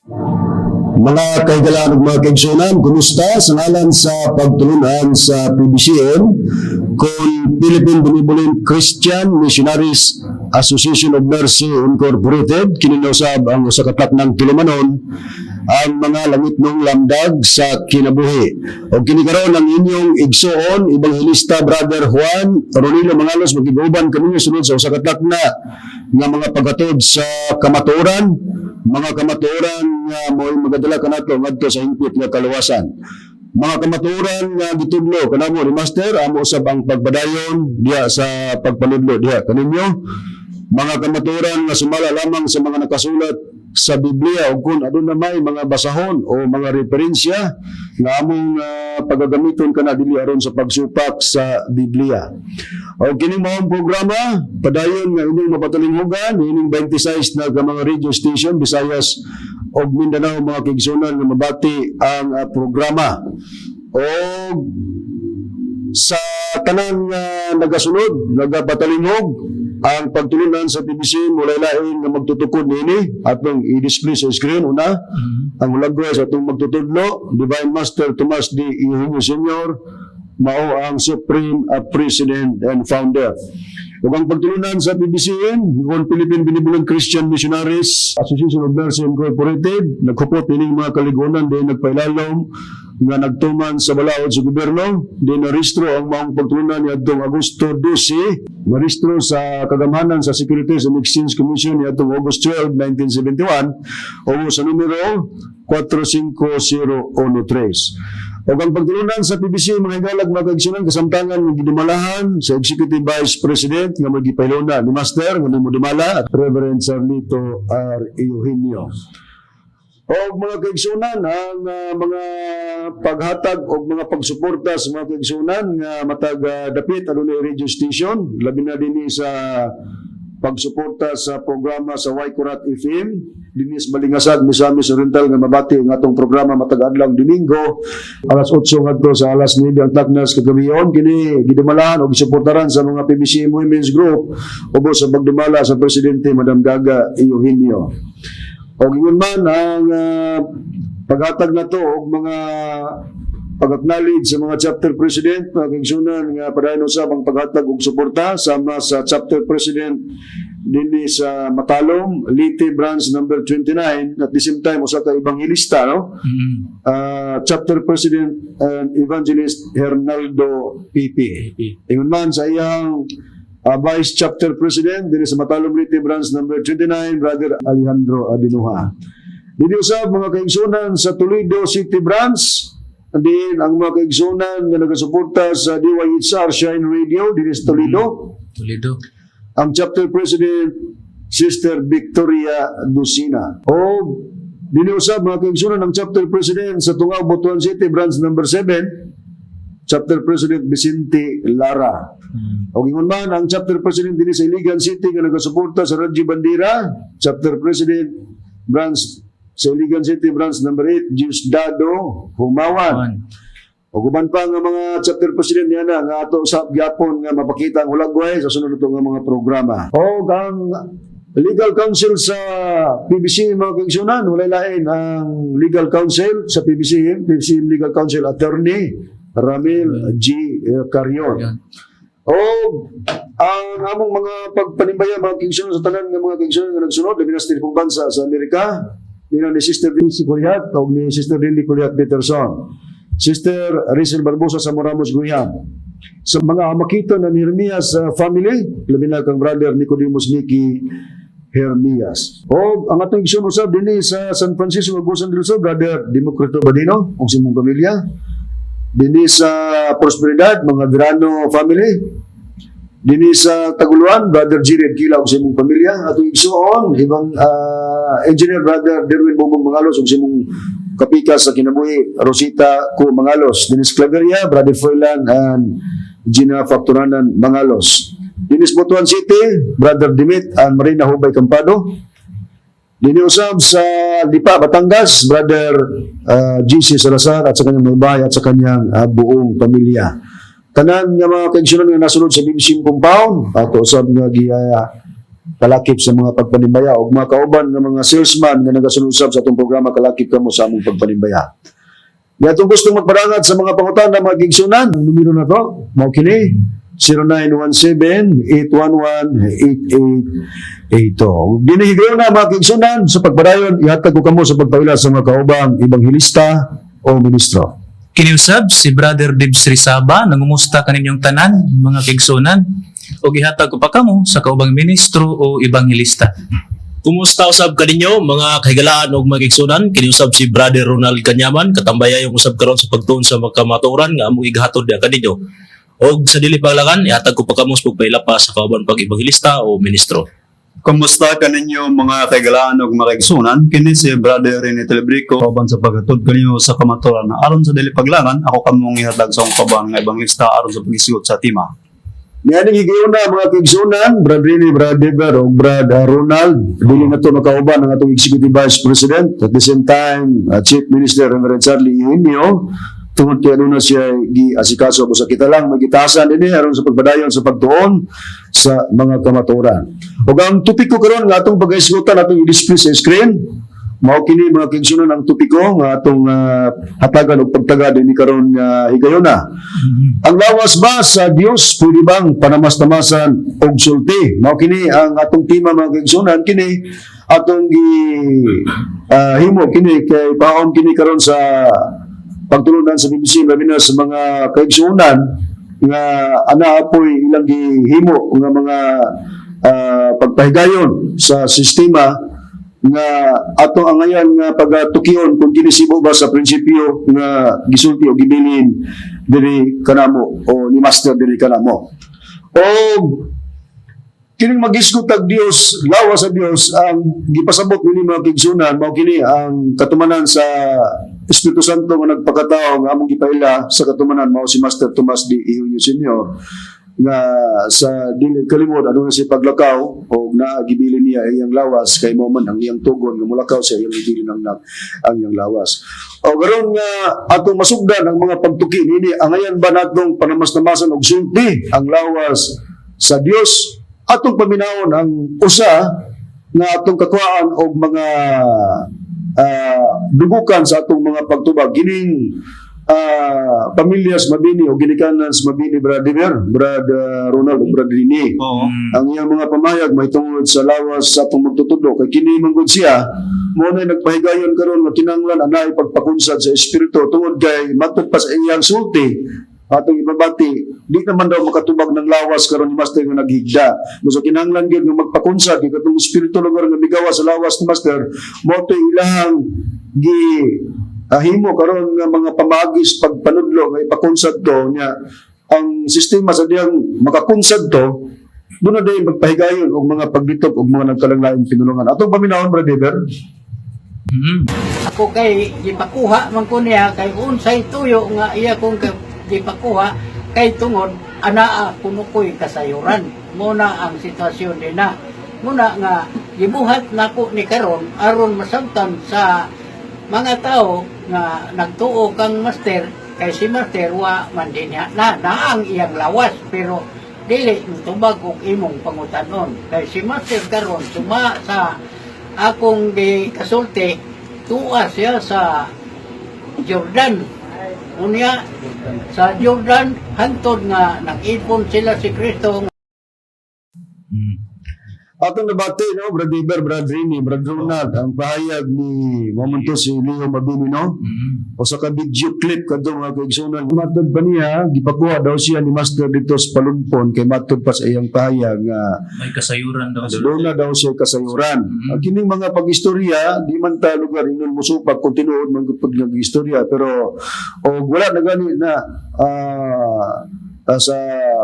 Mga kaigalaan ug mga kaigsunan, kumusta? Sa ngalan sa pagtulunan sa PBCN kung Philippine Benevolent Christian Missionaries Association of Mercy Incorporated, kininausab ang usa ka ng tulumanon ang mga langit ng lamdag sa kinabuhi. O kinikaroon ang inyong igsoon, Evangelista Brother Juan Ronilo Mangalos, magiguban kami sunod sa usa ka na nga mga paghatod sa kamatuoran, mga kamatuoran nga mo'y magadala kanato ngadto sa hingpit nga kaluwasan. Mga kamatuoran nga gitudlo kanamo ni Master amo usab ang pagbadayon diha sa pagpanudlo diha kaninyo. Mga kamatuoran nga sumala lamang sa mga nakasulat sa Biblia o kung aduna may mga basahon o mga referensya nga among pagagamiton kana dili aron sa pagsupak sa Biblia. O kini maong programa padayon nga inyong mapatalinghugan ining 26 na mga radio station Visayas og Mindanao mga kaigsunan nga mabati ang programa. O sa tanan nga nagasunod, nagapatalingog ang pagtulunan sa PBC mulay lain nga magtutukod nini atong i-display sa screen una ang hulagway sa atong magtutudlo Divine Master Tomas D. Eugenio Sr. mao ang Supreme President and Founder. Ug ang pagtulunan sa PBCN kung Philippine Benevolent Christian Missionaries Association of Mercy Incorporated naghupot ining mga kaligunan din nagpailalom nga nagtuman sa balaod sa gobyerno din narehistro ang maong pagtulunan niadtong Agosto 12, narehistro sa kagamhanan sa Securities and Exchange Commission niadtong August 12, 1971 o sa numero 45013. O ang pagtulunan sa PBC mga igalag mga kaigsunan kasamtangan ng gidumalahan sa Executive Vice President nga magipailona ni Master nga mo dumala at Reverend Sarlito R. Eugenio. O mga kaigsunan ang mga paghatag o mga pagsuporta sa mga kaigsunan nga matag dapit adunay radio station labi na dinhi sa pagsuporta sa programa sa Waikurat FM dinis Balingasag Misamis Oriental nga mabati ang atong programa matag adlong Domingo alas 8 ngadto sa alas 9 ang taknas kagabion kini gidumalahan og gisuportaran sa mga PBC Women's Group ubos sa pagdumala sa presidente Madam Gaga Eugenio. O yun man ang paghatag na to og mga pag-acknowledge sa mga chapter president mga kaigsunan nga padayon usab ang paghatag og suporta sama sa chapter president dinhi sa Matalom Leyte branch number 29 at the same time usa ka evangelista no chapter president and evangelist Hernaldo PP. Ingon man sa iyang Vice Chapter President dinhi sa Matalom Leyte branch number 29 Brother Alejandro Abinuha. Dinhi usab mga kaigsunan sa Toledo City branch din ang mga kaigsunan nga nagasuporta sa DYHR Shine Radio dinhi sa Toledo. Ang Chapter President Sister Victoria Dusina. O dinhi usab mga kaigsunan ang Chapter President sa Tungao Butuan City branch number 7 Chapter President Vicente Lara. O ingon man ang Chapter President din sa Iligan City nga nagasuporta sa Radyo Bandera, Chapter President Branch sa Iligan City Branch number 8, Diosdado Humawan. O guban pa nga mga Chapter President niya na nga ato sa gyapon nga mapakita ang hulagway sa sunod ito nga mga programa. O ang Legal Counsel sa PBC mga kaigsunan, walay lain ang Legal Counsel sa PBC Legal Counsel Attorney Ramil G. Carion. O ang among mga pagpanimbaya mga kaigsunan sa tanan ng mga kaigsunan nga nagsunod labi na sa tilipong bansa sa Amerika nila ni Sister Lindsay Culiat o ni Sister Lily Culiat Peterson, Sister Rizal Barbosa sa Moramos Guyam, sa mga makita na ni Hermias family labi na kang Brother Nicodemus Miki Hermias. O ang atong igsoon usab dinhi sa San Francisco Agusan del Sur Brother Democrito Badino ug sa imong pamilya. Dini sa Prosperidad, mga Verano family. Dini sa Taguluan, Brother Jired Kila o sa imong pamilya. At igsuon, ibang Engineer Brother Derwin Bobong Mangalos o sa imong kapika sa kinabuhi, Rosita Ko Mangalos. Dini sa Claveria, Brother Froilan and Gina Facturanan Mangalos. Dini sa Butuan City, Brother Dimit and Marina Hubay Campado. Dini usab sa Lipa, Batangas, Brother GC Salazar at sa kanyang may bahay at sa kanyang buong pamilya. Tanan nga mga kaigsunan nga nasunod sa BBC compound, ato usab nga kalakip sa mga pagpanimbaya o mga kauban ng mga salesman nga nagasunusab sa atong programa kalakip kamo sa among pagpanimbaya. Nga itong gustong magparangat sa mga pangutan ng mga gigsunan, ang numero na to, mao kini 0917-811-8882. Dinihigayon na mga gigsunan sa pagpadayon, ihatag ko kamo sa pagpawila sa mga kaubang ibanghilista o ministro. Kiniusab si Brother Dibs Rizaba, nangumusta kaninyong tanan, mga kigsunan, o gihatag ko pa kamo sa kaubang ministro o ibanghilista. Kumusta usab kaninyo mga kahigalaan ug mga igsunan? Kiniusab si Brother Ronald Kanyaman, katambaya yung usab karon sa pagtuon sa magkamaturan nga among igahatod dia kaninyo. Og sa dili paglagan, ihatag ko pa kamo sa pagpaila pa sa kauban pag-ibanghilista o ministro. Kumusta kaninyo mga kaigalaan ug mga kaigsunan? Kini si Brother Rene Telebrico kauban sa paghatod kaninyo sa kamaturan. Aron sa dili paglangan, ako kamong ihatag sa akong kauban nga ibanghilista aron sa pagisigot sa tima. Niyaning higayon na mga kaigsunan, Brad Rini, Brad Dever, o Brad Ronald, dili na ito makauban ng atong Executive Vice President, at the same time, Chief Minister Reverend Charlie Ihinio, tungod kaya na siya gi-asikaso ko sa kita lang, magitasan din aron sa pagpadayon sa pagtuon sa mga kamaturan. O ang tupiko karon nga atong pag-isgutan atong i-display sa screen, mao kini mga kaigsunan ang tupiko nga atong hatagan og pagtagad ni karon nga higayon na. Ang lawas ba sa Dios pwede bang panamas-tamasan og sulti? Mao kini ang atong tema mga kaigsunan, kini atong himo kini kay paon kini karon sa pagtulunan sa BBC labi na sa mga kaigsunan nga ana apoy ilang gihimo nga mga pagpahigayon sa sistema nga ato ang ngayon nga pagatukion kung kinisibo ba sa prinsipyo nga gisulti o gibilin diri kanamo o ni Master diri kanamo. O kining magisgot tag Dios, lawas sa Dios ang gipasabot ni mga kigsunan, mao kini ang katumanan sa Espiritu Santo nga nagpakatao nga among gipaila sa katumanan mao si Master Tomas D. Ihunyo Sr. nga sa dili kalimod ano na si paglakaw o naagibilin niya iyang lawas kay mo man ang iyang tugon nga mulakaw siya iyang gibilin ang iyang lawas. O garon nga atong masugdan ang mga pagtuki ini angayan ba natong panamas-tamasan og sulti ang lawas sa Dios atong paminawon ang usa nga atong kakuhaan og mga dugukan sa atong mga pagtubag gining pamilyas mabini o ginikanan sa mabini Brad Dever, Brad Ronald o Brad Rini. Oo. Ang iyang mga pamayag may tungod sa lawas sa atong magtutudlo kay kini manggod siya mo na nagpahigayon karon nga kinahanglan anay pagpakunsad sa espiritu tungod kay matud pa sa iyang sulti atong ibabati di naman daw makatubag ng lawas karon ni Master nga naghigda so kinahanglan gyud nga magpakunsad kay katong espiritu lugar nga bigawa sa lawas ni Master mo to ilang gi himo karon nga mga pamagis pagpanudlo nga ipakunsad to nya ang sistema sa diyang makakunsad to doon na din magpahigayon og mga pagditok og mga nagkalanglaing pinulungan atong paminawon Brad Dever. Ako kay gipakuha man ko niya kay unsay tuyo nga iya kong gipakuha kay tungod anaa kuno ko'y kasayuran muna ang sitwasyon din na muna nga gibuhat nako ni karon aron masabtan sa mga tao nga nagtuo kang Master kay si Master wa man din niya na ang iyang lawas pero dili tubag og imong pangutanon kay si Master karon suma sa akong gikasulti tuwa siya sa Jordan unya sa Jordan hantod nga nag-ipon sila si Kristo. Atong nabati no Brad Dever, Brad Rini, Brad Ronald ang pahayag ni momento si Leo Mabini no o sa ka video clip kadto mga kaigsunan matod ba niya gipakuha daw siya ni Master dito sa Palunpon kay matod pa sa iyang pahayag nga May kasayuran daw siya. doon na daw siya kasayuran. Ang kining mga pag-istorya di man ta lugar inon musupag kung tinuod man gud nga istorya pero o wala na gani na sa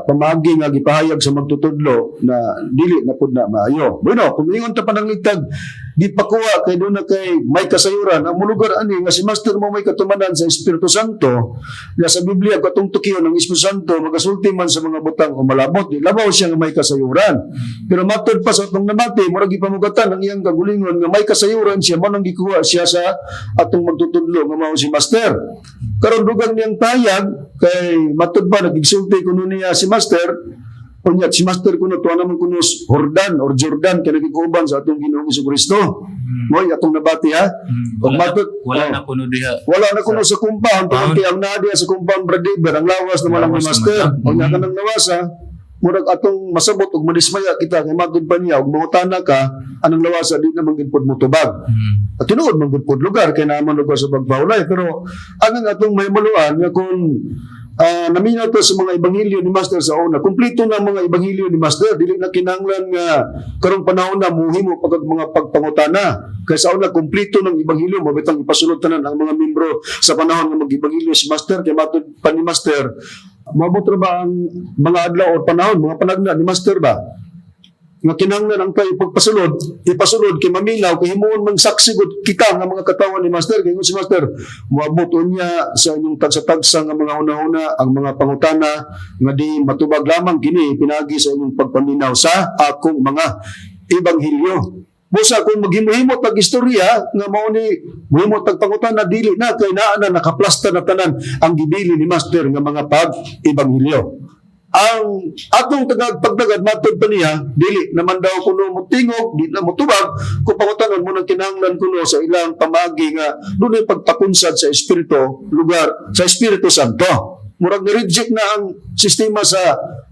pamagi nga gipahayag sa magtutudlo na dili na pud na maayo. Bueno, kung ingon ta panangligtag di pakuha kay doon na kay may kasayuran ang mulugar ani nga si Master mo may katumanan sa Espiritu Santo na sa Biblia katong tukiyon ng Espiritu Santo magasulti man sa mga butang o malabot di labaw siya nga may kasayuran pero matod pa sa atong namati murag gipamugatan ang iyang kagulingon nga may kasayuran siya mo nang gikuha siya sa atong magtutudlo nga mao si Master karon dugang niyang payag kay matod ba nagigsulti kuno niya si Master Unya si Master kuno tuwa naman kuno Jordan or Jordan kay nagikuban sa atong Ginoong Kristo. Mo atong nabati ha. Ug matod Wala na kuno diha. wala na kuno sa compound, pagka ang nadia sa compound bradiber, ang lawas naman ang Lawas Master. naman. Unya ka nang nawasa, murag atong masabot ug madismaya kita kay matod pa niya ug mangutana ka anong lawasa di na manggid pod mo tubag. At tinuod man gud pod lugar kay naman lugar sa pagbaulay pero ang atong may maluan nga kung naminaw to sa mga ebanghelyo ni Master sa una, kumpleto na mga ebanghelyo ni Master, dili na kinahanglan nga karong panahon na muhimo pagag mga pagpangutana kay sa una kumpleto ng ebanghelyo mabitang ipasulod tanan ang mga membro sa panahon nga mag-ebanghelyo si Master kay matud pa ni Master mabot ra ba ang mga adlaw o panahon mga panagna ni Master ba nga kinahanglan ang tayo ipasulod kay mamilaw kay himuon man saksi gud kita nga mga katawan ni Master kay si Master moabot unya sa inyong tagsa-tagsa nga mga una-una ang mga pangutana nga di matubag lamang kini pinagi sa inyong pagpaminaw sa akong mga ebanghelyo. Busa kung maghimo-himo tag istorya nga mao ni mohimo tag pangutana dili na kay naa na nakaplasta na tanan ang gibili ni Master nga mga pag-ebanghelyo. Ang atong pagdagad matod pa niya dili naman daw kuno motingog di na motubag kung pangutanon mo nang kinahanglan kuno sa ilang pamagi nga dunay pagpakunsad sa espiritu lugar sa Espiritu Santo murag ni-reject na ang sistema sa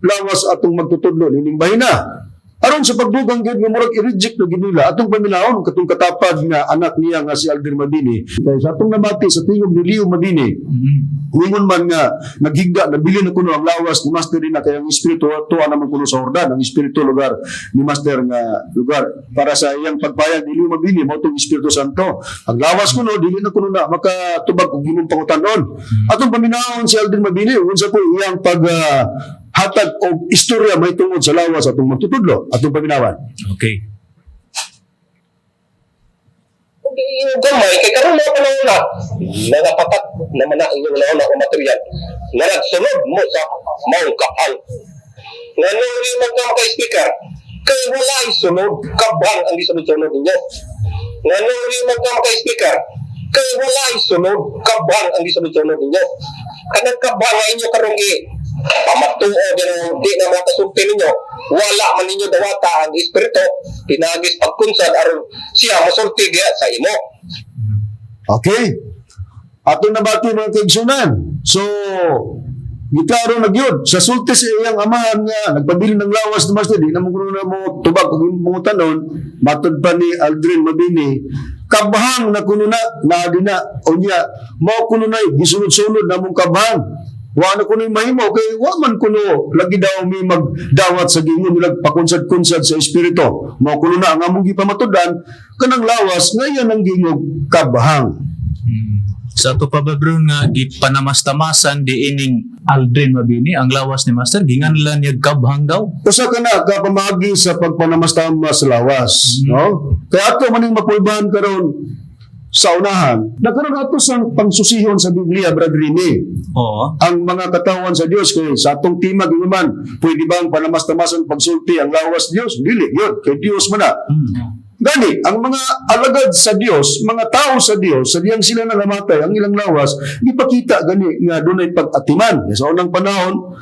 lawas atong magtutudlo nining bahina aron sa pagdugang gyud nga murag i-reject na ginila atong pamilaon katong katapad nga anak niya nga si Aldrin Mabini kay sa atong nabati sa tingog ni Leo Mabini Wingon man nga naghigda nabili na kuno ang lawas ni Master din na kay ang espiritu tuwa naman kuno sa Jordan ang espiritu lugar ni Master nga lugar para sa iyang pagpayag dili mabili mo tong Espiritu Santo ang lawas kuno dili na kuno na makatubag og gimong pangutanon atong paminawon si Aldrin Mabini unsa po iyang pag hatag og istorya may tungod sa lawas atong magtutudlo atong paminawan. Okay. Yung gamay, kay karoon mo ka na nagapapat naman na inyong nauna o material na nagsunod mo sa maong kapal. Nga nung limag ka maka-speaker, kay wala isunod, kabang ang isunod-sunod ninyo. Nga nung limag ka maka-speaker, kay wala isunod, kabang ang isunod-sunod ninyo. Kanang kabang nga inyo karong pamatuo din di na makasulti ninyo, wala man ninyo dawata ang espiritu, pinagis pagkunsad aron siya masulti diya sa imo. Okay. Atong nabati mga kaigsunan. So, giklaro na gyud sa sulti sa iyang amahan nga nagpabili ng lawas ni Master di na mo kuno na mo tubag og imong tanon matud pa ni Aldrin Mabini kabahang na kuno na adina unya mao kuno na gisunod-sunod na mong kabahang wa na kuno mahimo kay wa man kuno lagi daw mi magdawat sa gingon nila pakunsad-kunsad sa espiritu mao kuno na ang among gipamatudan kanang lawas ngayon ang gingog kabahang. Sa ato pa ba bro nga gipanamastamasan di ining Aldrin Mabini ang lawas ni Master ginganlan niya kabhang daw. Usa ka na kapamagi sa pagpanamastama sa lawas, no? Kaya ato maning mapulbahan karon sa unahan, nagkaroon ato sang pangsusihon sa Biblia, Brother Rini. Oo. Ang mga katawan sa Dios kay sa atong timag man, pwede bang panamastamasan pagsulti ang lawas Dios? Dili, yun, kay Dios man na. Gani, ang mga alagad sa Dios, mga tao sa Dios, sa diyang sila nangamatay, ang ilang lawas, ipakita gani nga dunay pag-atiman. Sa unang panahon,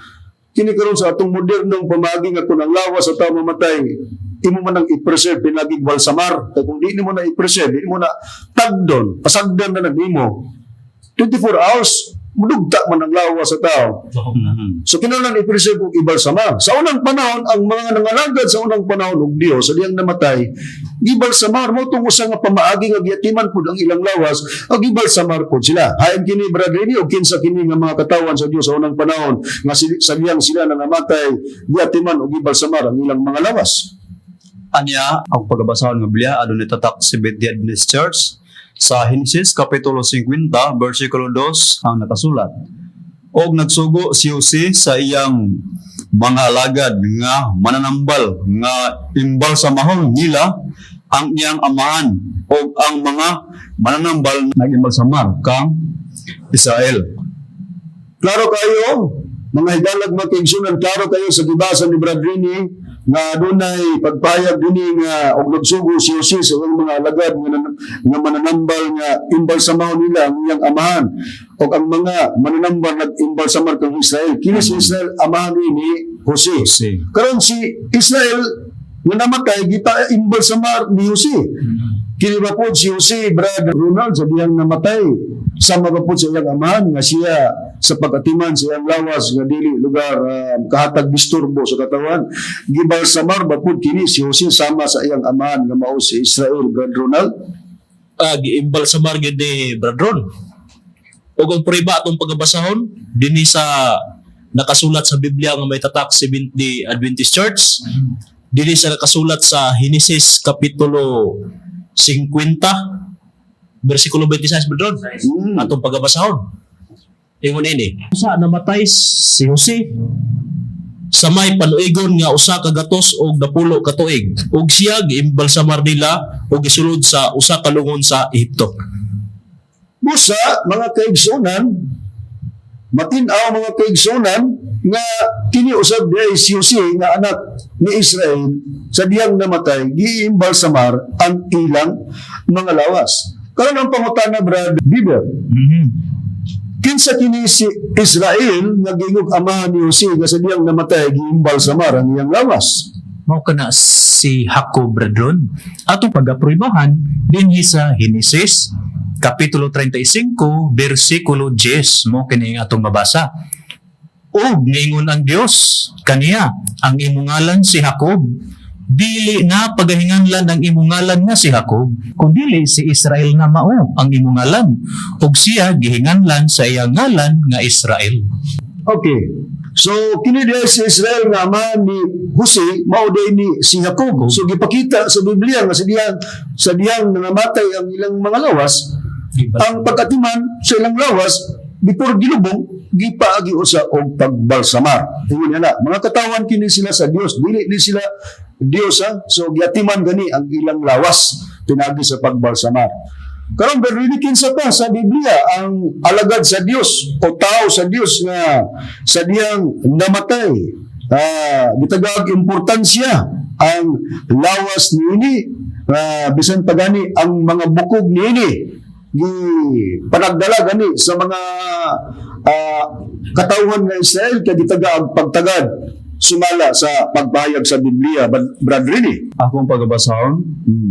kini karon sa atong modernong pamagi nga kung ang lawas sa tao mamatay, imo man ang i-preserve pinagig balsamar. Kaya kung di mo na i-preserve, di mo na tagdon, pasagdan na nagimo. 24 hours, mudugta man ang lawas sa tao. So kinahanglan i-preserve og ibalsamar. Sa unang panahon, ang mga nangalagad sa unang panahon og Dios, sa diyang namatay, gibalsamar mo tong usa nga pamaagi nga giyatiman pud ang ilang lawas, ag gibalsamar pud sila. Hain kini brother ni og kinsa kini nga mga katawan sa Dios sa unang panahon nga sa diyang sila nga namatay, giyatiman og gibalsamar ang ilang mga lawas. Anya, ang pagbabasahon ng Biblia, adun itatak si Beth Adventist Church sa Genesis Kapitulo 50, versikulo 2, ang nakasulat. Og nagsugo si Jose sa iyang mga alagad nga mananambal nga imbal sa mahon nila ang iyang amahan og ang mga mananambal nagimbal sa mar kang Israel. Klaro kayo, mga higalag mga kaigsunan, klaro kayo sa gibasa ni Brother Rini, nga dunay pagpayag dinhi nga og nagsugo si Jose sa iyang mga alagad nga mananambal nga imbalsamahon nila ang iyang amahan o ang mga mananambal nag-imbalsamar kang Israel. Kini si Israel amahan ni Jose. Karon si Israel nga namatay gita imbalsamar ni Jose. Kini ba po si Jose Brad Ronald sa diyang namatay sama ba po sa iyang amahan nga siya sa pagatiman sa iyang lawas nga dili lugar kahatag disturbo sa katawan gibalsamar ba po kini si Jose sama sa iyang amahan nga mao si Israel Brad Ronald. Giimbal sa margid ni Bradron. Ug ang puriba atong pagabasahon dinhi sa nakasulat sa Biblia nga may tatak Seventh-day Adventist Church. Dinhi sa nakasulat sa Genesis kapitulo 50 bersikulo 26 Bradron. Atong pagabasahon. Ingon ini. Sa namatay si Jose sa may panuigon nga usa ka gatos og 10 ka tuig ug siya giimbal sa Marnila ug gisulod sa usa ka lungon sa Ehipto. Busa mga kaigsunan matin-aw mga kaigsunan nga kini usab di si Jose nga anak ni Israel sa diyang namatay giimbalsamar ang ilang mga lawas. Karon ang pangutana Brad Bieber. Kinsa kini si Israel nga gingog amahan ni Jose nga sa diyang namatay giimbalsamar ang iyang lawas. Mao kana si Jacob Bradron. Atong pag-apruibahan dinhi sa Genesis kapitulo 35 bersikulo 10 mo kini ang atong mabasa. Og niingon ang Dios kaniya ang imungalan si Jacob. Dili na pagahinganlan ang imungalan nga si Jacob, kundi si Israel na mao ang imungalan. Ug siya gihinganlan sa iyang ngalan nga Israel. Okay. So kini diay si Israel nga amahan ni Jose mao day ni si Jacob. So gipakita sa Biblia nga sa diyang nangamatay ang ilang mga lawas, ang pagkatiman sa ilang lawas before gilubong gipaagi usa og pagbalsamar. Ingon niya mga katawan kini sila sa Dios, dili ni sila Dios so giatiman gani ang ilang lawas pinagi sa pagbalsamar. Karon berilikin sa pa sa Biblia ang alagad sa Dios o tao sa Dios nga sa diyang namatay. Gitagag importansya ang lawas niini bisan pa gani ang mga bukog niini panagdala gani sa mga katawhan nga Israel kay gitagag pagtagad sumala sa pagbayag sa Biblia. Brad Rini. Akong pagabasahon,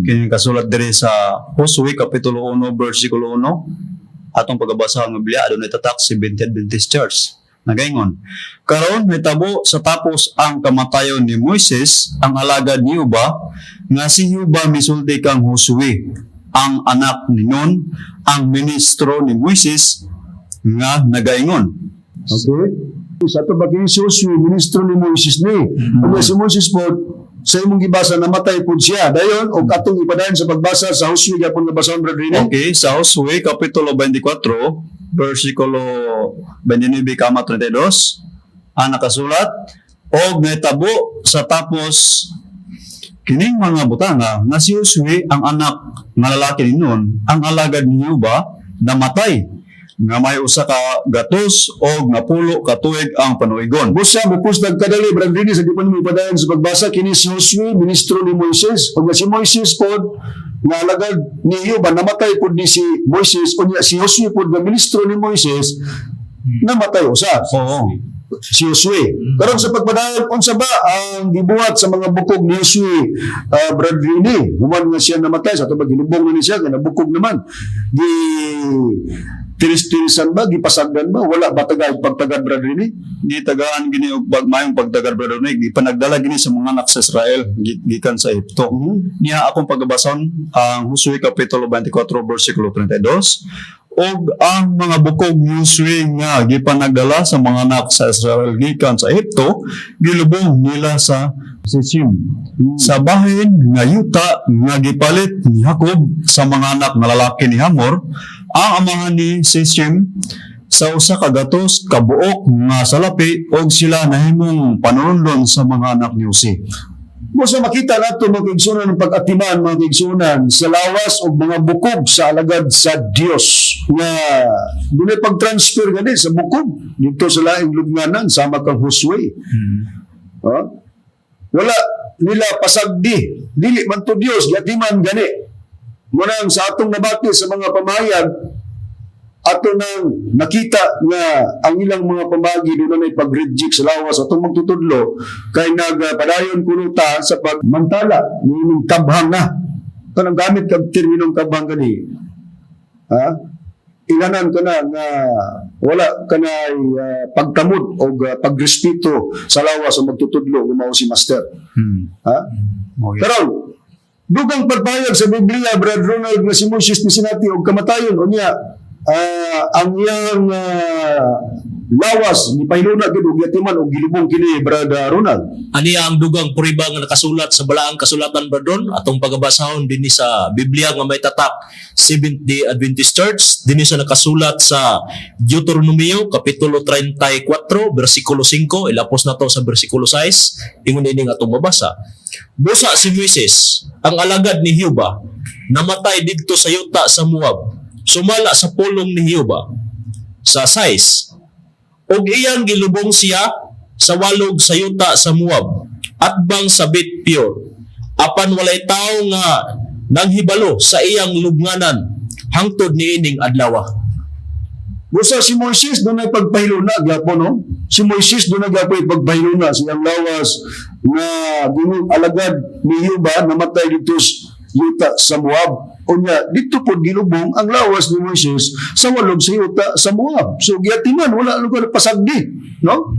kini kasulat diri sa Josue kapitulo 1 bersikulo 1. Atong pagabasahon ng Biblia adunay tatak Seventh-day Adventist Church. Nagaingon, karon hitabo sa tapos ang kamatayon ni Moises ang alagad ni Uba nga si Uba misulti kang Josue ang anak ni Nun ang ministro ni Moises nga nagaingon. Okay? Sa ito ba kini si Josue, ministro ni Moises ni. Kung si Moises po, sa imong gibasa, namatay po siya. Dayon, o katong ipadayon sa pagbasa sa Josue, yapon nga basahon, Brad Rini. Okay, sa Josue kapitulo 24 bersikulo 29-32 ang nakasulat og nahitabo sa tapos kining mga butanga nga si Josue ang anak nga lalaki ni Nun ang alagad ni Uba namatay nga may usa ka gatos o nga pulo ka tuig ang panuigon. Busa, mupustag kadali, Brad Rini, sa di pa nimo ipadayon sa pagbasa, kini si Josue, ministro ni Moises. O nga si Moises po, nga alagad ni Uba, namatay po ni si Moises, o nga si Josue po, nga ministro ni Moises, namatay usa. Oo. Si Josue. Karon sa pagpadayon, unsa ba ang gibuhat sa mga bukog ni Josue, Brad Rini? Human nga siya namatay, sa ito ba ginubong na siya, kaya nabukog naman. Tiris-tirisan ba? Gipasagdan ba? Wala ba tagad pagtagad, Brad Rini? Di tagaan gini og mayong pagtagar brother ni gipanagdala gini sa mga anak sa Israel gikan sa Ehipto. Niya akong pagbason ang Josue kapitulo 24 bersikulo 32 og ang mga bukog ni Josue nga gipanagdala sa mga anak sa Israel gikan sa Ehipto gilubong nila sa Sichem sa bahin nga yuta nga gipalit ni Jacob sa mga anak nga lalaki ni Hamor ang amahan ni Sichem sa usa ka gatos kabuok nga salapi og sila nahimong panunlon sa mga anak ni Jose. Musa makita nato mga kaigsunan ng pag-atiman, mga kaigsunan sa lawas o mga bukog sa alagad sa Dios nga dunay pag-transfer gani sa bukog dito sa laing lubnganan sama kang Josue. Wala nila pasagdi, dili man to Dios, gatiman gani. Munang sa atong nabati sa mga pamayag, ato nang nakita nga ang ilang mga pamagi doon na pag-reject sa lawas atong magtutudlo kay nagpadayon kuno ta sa pagmantala nining kabhang na. Kanang gamit kag terminong kabhang gani. Ha? Ilanan ka na nga wala ka na pagtamod o pagrespeto sa lawas o magtutudlo gumaw si Master. Ha? Okay. Pero dugang pagpayag sa Biblia, Brad Ronald, nga si Moses ni sinati og kamatayon o niya ang iyang lawas ni pailuna gid og yatiman og gilubong kini Brad Ronald. Ani ang dugang puriba nga nakasulat sa balaang kasulatan Bradron atong pagabasahon dinhi sa Biblia nga may tatak Seventh-day Adventist Church dinhi sa nakasulat sa Deuteronomio kapitulo 34 bersikulo 5 ilapos na to sa bersikulo 6 ingon ini nga atong mabasa. Busa si Moises ang alagad ni Jehova namatay didto sa yuta sa Moab sumala sa pulong ni Jehova sa 6 ug iyang gilubong siya sa walog sa yuta sa Moab at bang sa Beth-peor apan walay tao nga naghibalo sa iyang lubnganan hangtod niining adlaw. Busa si Moises doon ay pagpahiluna gyapon no. Si Moises doon nagapay pagpahiluna sa iyang lawas nga ginung alagad ni Jehova namatay dito yuta sa Moab. Unya dito pod gilubong ang lawas ni Moises sa walog sa yuta sa Moab. So giyatiman wala lugar pasagdi, no?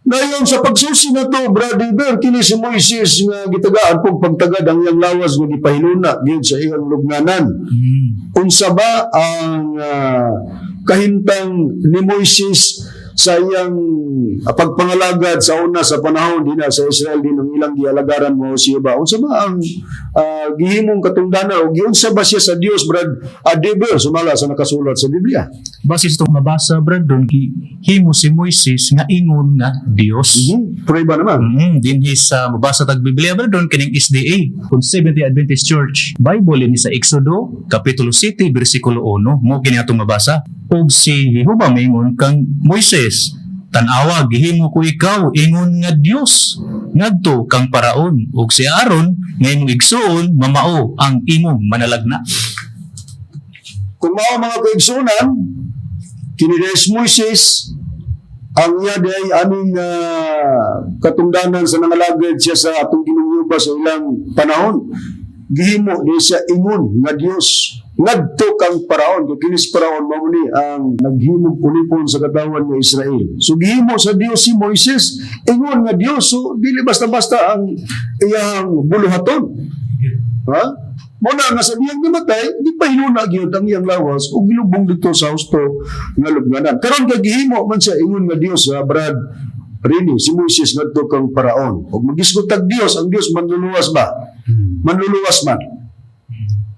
Dayon sa pagsusi na to, Brother Bear, kini si Moises nga gitagaan pog pagtagad ang iyang lawas nga gipahiluna gyud sa iyang lubnganan. Unsa ba ang kahintang ni Moises sa iyang pagpangalagad sa una sa panahon din sa Israel din ang ilang gialagaran mo siya ba? Unsa ba ang gihimong katungdanan o giunsa ba siya sa Dios, Brad Adeber, sumala sa nakasulat sa Biblia? Base sa itong mabasa, Brad, doon himo si Moises nga ingon nga Dios. Prueba naman. Dinhi sa mabasa tag Biblia, Brad, doon kining SDA, kung Seventh-day Adventist Church. Bible ini sa Exodo, Kapitulo 7, versikulo 1, mo kini atong mabasa. Og si Jehova maingon kang Moises, tanawa gihimo ko ikaw ingon nga Dios ngadto kang paraon ug si Aaron nga imong igsuon mamao ang imong manalagna. Kung mao mga kaigsunan, kini si Moises ang iya day aming katungdanan sa nangalagad siya sa atong Ginoo sa ilang panahon. Gihimo di siya ingon nga Dios ngadto kang paraon kay kinis paraon mao ni ang naghimog ulipon sa katawan ng Israel. So gihimo sa Dios si Moises ingon nga Dios, so dili basta-basta ang iyang buluhaton. Ha? Muna nga sa iyang namatay, di pa hinuna gyud ang iyang lawas ug gilubong dito sa husto nga lubnganan. Karon kay gihimo man siya ingon nga Dios sa Brad Rini, si Moises ngadto kang paraon. Ug magisgot tag Dios, ang Dios manluluwas ba? Manluluwas man.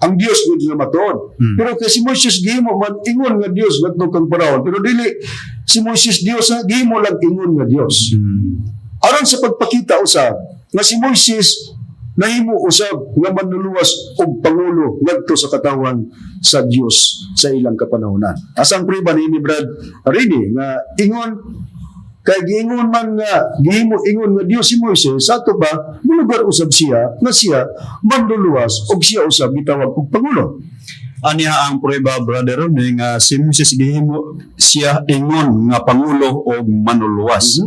Ang Dios gud nga matuod. Pero kay si Moises gihimo man ingon nga Dios ngadto kang paraon. Pero dili si Moises Dios nga gihimo lang ingon nga Dios. Aron sa pagpakita usab nga si Moises nahimo usab nga manluluwas og pangulo ngadto sa katawan sa Dios sa ilang kapanahonan. Asang prueba ni Brad Rini nga ingon kay giingon man nga gihimo ingon nga Dios si Moises sa ato ba mulugar usab siya nga siya manluluwas og siya usab gitawag og pangulo. Aniha ang prueba, Brother Ronnie, nga si Moses gihimo siya ingon nga pangulo o manluluwas.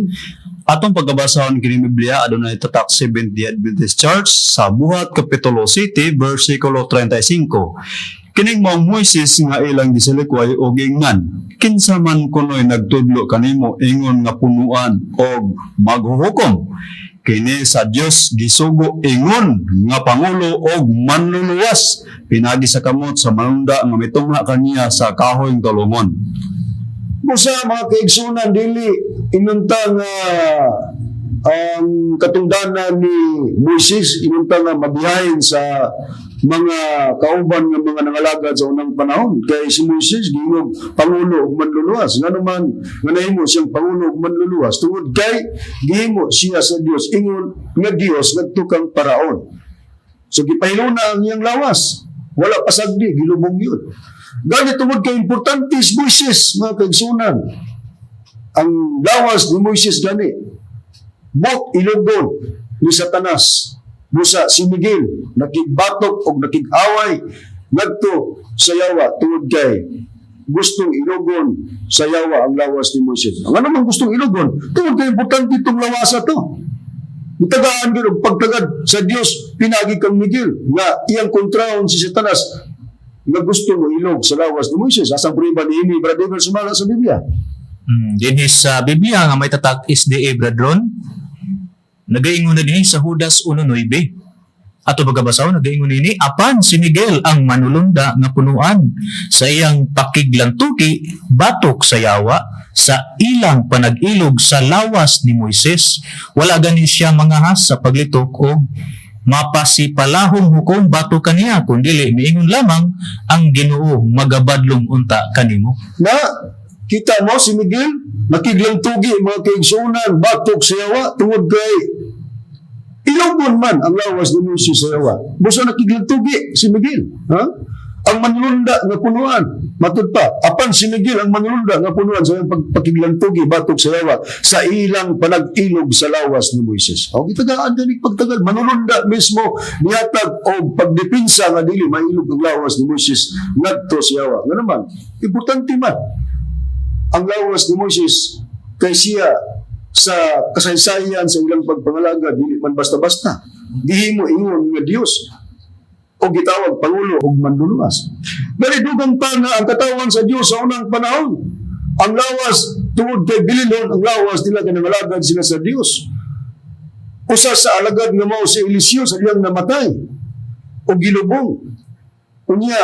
Atong pagkabasahon kini Biblia adunay tatak Seventh-day Adventist Church sa Buhat Kapitulo 7 bersikulo 35. Kining mao Moises nga ilang gisalikway og ingan kinsa man kunoy nagtudlo kanimo ingon nga punuan og maghuhukom kini sa Dios gisugo ingon nga pangulo og manluluwas pinagi sa kamot sa manunda nga mitungha kaniya sa kahoyng tulungon. Musa mga kaigsunan dili inunta nga ang katungdanan ni Moises inunta nga mabiyahin sa mga kauban nga mga nangalagad sa unang panahon kay si Moises gingog pangulo ug manluluwas ngano man nga nahimo siyang pangulo ug manluluwas tungod kay gihimo siya sa Dios ingon nga Dios ngadto kang paraon. So gipahiluna ang iyang lawas wala pasagdi gilubong yun. Gani tungod kay importante si Moises mga kaigsunan. Ang lawas ni Moises gani buk ilugon ni Satanas busa si Miguel nakigbatok o nakig-away ngadto sa yawa tungod kay gustong ilugon sa yawa ang lawas ni Moises. Ang ano man gustong ilugon? Tungod kay importante itong lawasa to. Itagaan ko pagtagad sa Dios pinagi kang Miguel nga iyang kontrahon si Satanas nga gusto mo ilog sa lawas ni Moises. Asang prueba ni ini Brad Ever sumala sa Biblia. Din sa Biblia nga may tatak SDA Bradron, nagaingon na din sa Judas 1:9. Ato pagkabasaw, nagaingon ini, apan si Miguel ang manulunda nga punuan sa iyang pakiglantuki batok sa yawa sa ilang panag-ilog sa lawas ni Moises. Wala gani siya mangahas sa paglitok o mapasipalahong hukom batok kaniya, kundili miingon lamang ang Ginoo magabadlong unta kanimo. Na kita mo si Miguel nakiglantugi mga kaigsunan batok sa yawa tungod kay ilugon man ang lawas ni Moises sa yawa. Busa nakiglantugi si Miguel. Ha? Ang manlunda nga punuan. Matud pa, apan si Miguel ang manlunda nga punuan sa iyang pagkiglantugi batok sa yawa sa ilang panag-ilog sa lawas ni Moises. O gitagaan gani pagtagal manulunda mismo nihatag o pagdepensa nga dili mailog ang lawas ni Moises ngadto sa yawa. Nga naman, importante man ang lawas ni Moises kay siya sa kasaysayan sa ilang pagpangalaga dili man basta-basta gihimo ingon nga Dios o gitawag pangulo og manluluwas. Dali dugang pa nga ang katawan sa Dios sa unang panahon. Ang lawas tungod kay bililon ang lawas nila kanang sila sa Dios. Usa sa alagad nga mao si Eliseo sa iyang namatay o gilubong. Unya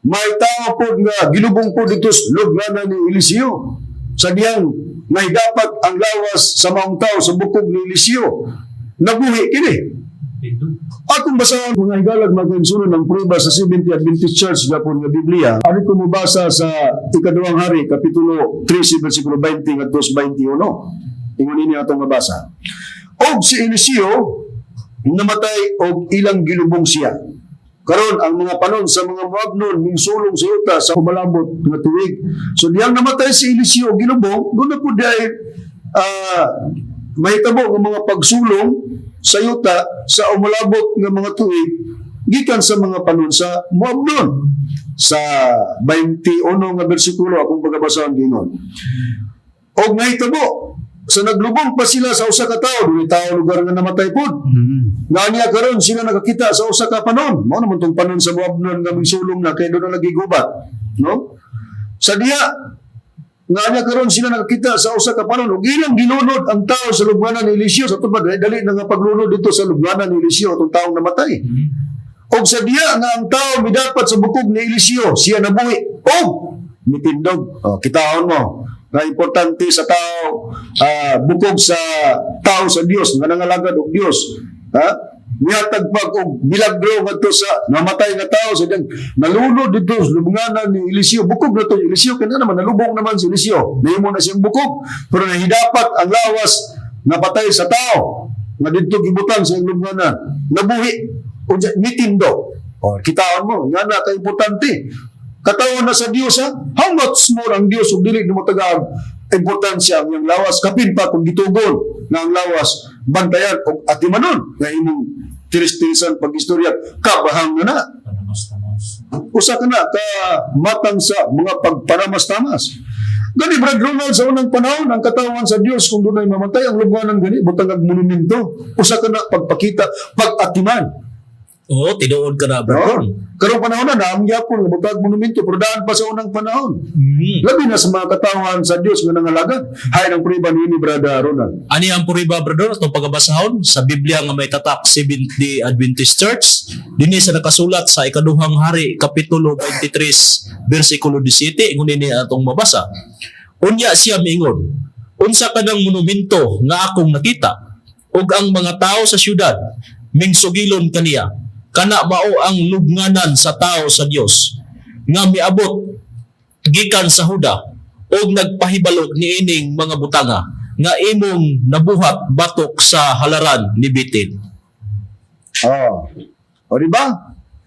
may tao po nga gilubong po dito sa lugnanan ni Eliseo sa diyang nahidapat ang lawas sa maong tao sa bukog ni Eliseo. Nabuhi kini. Akong basahan mga higalag magkansunan ng prueba sa Seventh Adventist Church gapon nga Biblia. Ano ko mabasa sa Ikaduhang Hari, Kapitulo 13, versikulo 20 at 21. Ingon ini atong mabasa. Og si Eliseo namatay og ilang gilubong siya. Karon ang mga panon sa mga Moabnon ning sulong sa yuta sa kumalabot nga tuig. So diyang namatay si Eliseo og gilubong, doon na po dahil mahitabo ng mga pagsulong sa yuta sa umalabot ng mga tuig gikan sa mga panon sa Moabnon. Sa 21 nga bersikulo akong pagbabasahan gingon. Og nahitabo sa naglubong pa sila sa usa ka tawo, dili tawo lugar nga namatay pod. Nga niya karon sila nakakita sa usa ka panon. Mao naman tong panon sa Moabnon nga misulong na kay doon na lagi gubat, no? Sa diha nga niya karon sila nakakita sa usa ka panon ug ilang gilunod ang tawo sa lubnganan ni Eliseo sa tubad dali na nga paglunod dito sa lubnganan ni Eliseo atong taong namatay. Og sa diha nga ang tawo midapat sa bukog ni Eliseo, siya nabuhi og mitindog. Kitahon mo nga importante sa tao bukog sa tao sa Dios nga nangalagad og Dios. Ha? Nihatag pag og milagro ngadto sa namatay nga tao sa diyang nalunod dito sa lubnganan ni Eliseo. Bukog na to Eliseo kaya naman nalubong naman si Eliseo. Nahimo na siyang bukog pero nahidapat ang lawas nga patay sa tao nga dito gibutan sa lubnganan. Nabuhi o mitindo. O kitaon mo nga na kay importante. Katawan na sa Dios ha. How much more ang Dios ug dili mo tagag importansya ang iyang lawas kapin pa kung gitugon nga ang lawas bantayan og atimanon nga imong tiris-tirisan pag-istorya kabahang na. Usa ka na ka matang sa mga pagparamas-tamas. Gani Brad Ronald sa unang panahon ang katawan sa Dios kung dunay mamatay ang lubnganan gani butang ag monumento. Usa ka na pagpakita pag-atiman. Oo, tinuod ka na, bro. Karong panahon na naam gyapon nga butang monumento pero daan pa sa unang panahon. Labi na sa mga katawan sa Dios nga nangalagad. Hay nang prueba ni Brother Ronald. Ani ang puriba, brother, itong pagkabasahon sa Biblia nga may tatak Seventh-day Adventist Church. Dini sa nakasulat sa Ikaduhang Hari, Kapitulo 23, versikulo 17, ingon ini atong mabasa. Unya siya miingon, unsa kanang monumento nga akong nakita, ug ang mga tao sa syudad, mingsugilon kaniya, kana mao ang lubnganan sa tao sa Dios, nga miabot gikan sa Huda, ug nagpahibalo niining mga butanga, nga imong nabuhat batok sa halaran ni Bitin. O diba?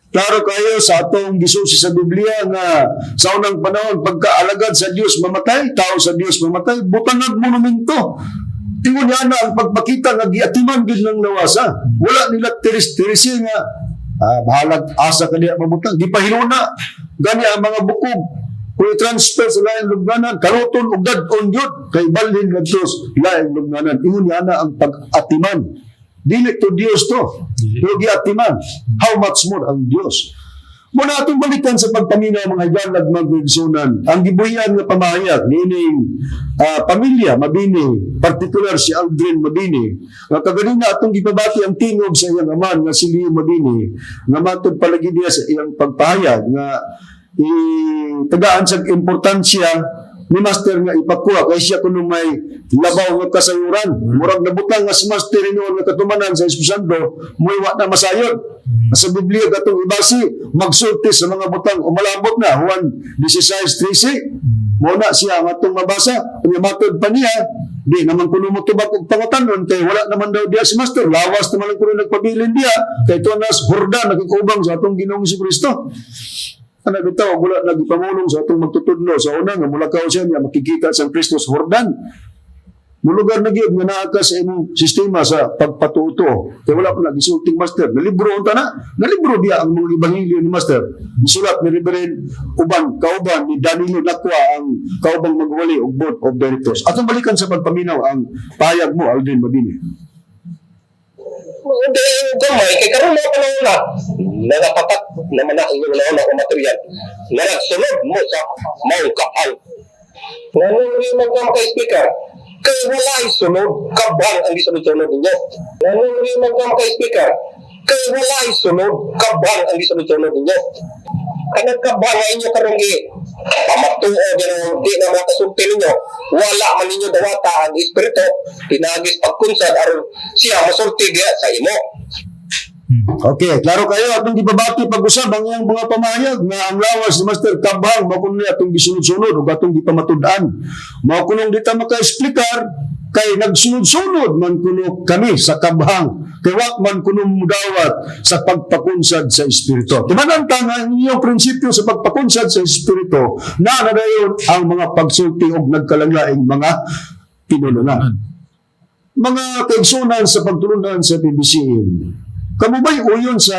Klaro kayo sa atong gisusi sa Biblia nga sa unang panahon pagkaalagad sa Dios mamatay, tao sa Dios mamatay, butangag monumento. Ingon niya na ang pagpakita nga giatiman gid ng lawasa. Wala nila tiris-tirisi nga bahalag asa kaniya mabutang. Di pa hinuna. Gani ang mga bukog. Kung i-transfer sa laing lubnganan, karuton ug dadon yun. Kay balhin nga Diyos, laing lubnganan. Ingon niya na ang pag-atiman. Dili to Diyos to. Pero giatiman. How much more ang Diyos? Muna atong balikan sa pagpaminaw mga higala mga kaigsunan. Ang gibuhian nga pamahayag niining pamilya Mabini, partikular si Aldrin Mabini. Nga kaganina atong gipabati ang tingog sa iyang aman nga si Leo Mabini. Nga matod palagi niya sa iyang pagpahayag nga tagaan sa importansya ni Master nga ipakuha kay siya kuno may labaw nga kasayuran. Murag nabutang nga si Master inoon nga katumanan sa Espiritu moy wa na masayod. Sa Biblia gatong ibasi magsulti sa mga butang umalabot na Juan 16:13. Mo na siya nga atong mabasa unya matod pa niya di naman kuno mo tubag og pangutanon kay wala naman daw diya si Master lawas naman kuno nagpabilin diya kay tunas Jordan nagkubang sa atong Ginoong Jesucristo. Ano bitaw wala nagpamulong sa atong magtutudlo sa una nga mulakaw siya niya makikita sa Kristo sa Jordan. Mulugar na gyud nga naa ka sa imong sistema sa pagpatuto. Kay wala pa nagisulting Master. Nalibro unta na. Nalibro diya ang mga ebanghelyo ni Master. Gisulat ni Reverend uban kauban ni Danilo Nakwa ang kaubang magwali og board of directors. Atong balikan sa pagpaminaw ang payag mo Aldrin Mabini. Hindi gamay kay karon mo panahon na nagapatak naman na inyong nauna o material na nagsunod mo sa maong kapal. Nganong rin magkama-speaker kay wala isunod kabang ang gisunod-sunod ninyo. Nganong rin magkama-speaker kay wala isunod kabang ang gisunod-sunod ninyo. Kanang kabang nga inyo karong pamatuo din di na makasulti ninyo wala man ninyo dawata ang espiritu tinagis pagkunsad aron siya masulti diya sa imo. Okay, klaro kayo atong gibabati pag-usab ang iyang mga pamahayag nga ang lawas ni Master Kabang mao kuno atong gisunod-sunod ug atong gipamatud-an. Mao kuno dita maka-explicar kay nagsunod-sunod man kuno kami sa Kabang. Kay wa man kuno mudawat sa pagpakunsad sa espiritu. Timanan ta nga ang iyong prinsipyo sa pagpakunsad sa espiritu na nadayon ang mga pagsulti og nagkalanglaing mga pinulunan. Mga kaigsunan sa pagtulunan sa PBCM. Kamu ba'y uyon sa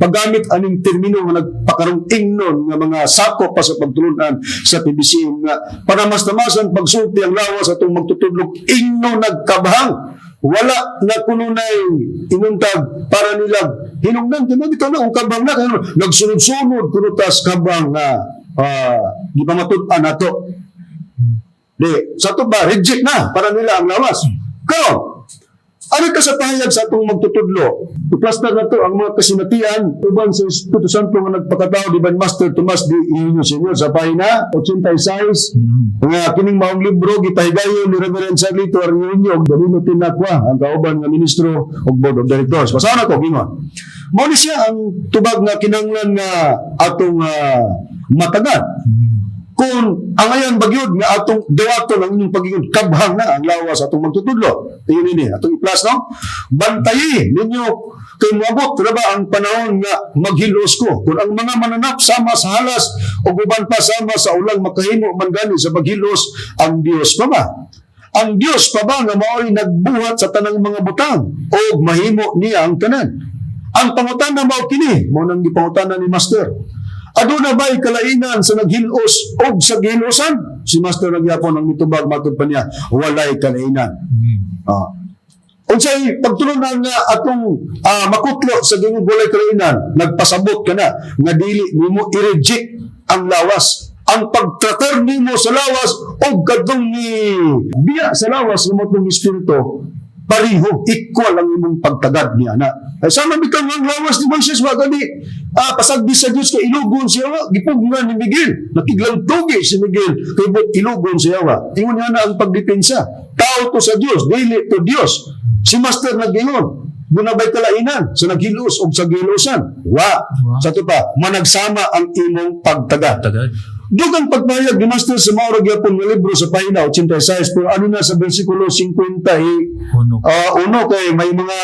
paggamit aning termino nga nagpakarong ingnon nga mga sakop pa sa pagtulunan sa PBCM nga para mas namasan pagsulti ang lawas atong magtutudlog ingnon nagkabahang wala na kununay inuntag para nila hinungdan kaya bitaw na ang kabang na kaya nagsunod-sunod kuno tas kabang nga gipamatud-an nato di sa to ba reject na para nila ang lawas karon ano ka sa pahayag sa atong magtutudlo? Iplastar na to ang mga kasinatian uban sa Espiritu Santo nga nagpakatao di ba Master Tomas D. Iño Sr. sa pahina 86 nga kining maong libro gipahigayon ni Reverend Sarlito Arnillo og Danilo Tinakwa ang kauban nga ministro og board of directors. Basahan na to gingon. Mao ni siya ang tubag nga kinahanglan nga atong matagan. Kung ang ayan bagyod nga atong dawaton ang inyong pagiging kabhang na ang lawas atong magtutudlo. Tingin ini atong i-plus no. Bantayi ninyo kay moabot ra ba ang panahon nga maghilos ko. Kung ang mga mananap sama sa halas o uban pa sama sa ulang makahimo man gani sa paghilos ang Dios pa ba? Ang Dios pa ba nga mao'y nagbuhat sa tanang mga butang o mahimo niya ang tanan? Ang pangutana mao kini mao nang gipangutana ni Master. Aduna ba'y kalainan sa naghilos o sa gilosan? Si Master nagyapon ang mitubag matod pa niya, walay kalainan. Unsay pagtulunan nga atong makutlo sa gingog walay kalainan, nagpasabot ka na nga dili nimo i-reject ang lawas. Ang pagtratar nimo sa lawas o kadtong ni biya sa lawas ng motong espiritu, pariho, equal ang imong pagtagad ni ana. Ay sama bitaw ang lawas ni Moises wa gani pasagdi sa Dios kay ilugon siya wa gipugnan ni Miguel. Nakiglantugi si Miguel kay ilugon siya wa. Ingon niya na ang pagdepensa. Tao to sa Dios, dili to Dios. Si Master nagingon, bunabay kalainan sa naghilos o sa gilosan. Wa. Sa to pa, managsama ang imong pagtagad. Dugang pagpahayag ni Master sa maurag yapon nga libro sa pahina 86 pero ano na sa bersikulo 50 uno kay may mga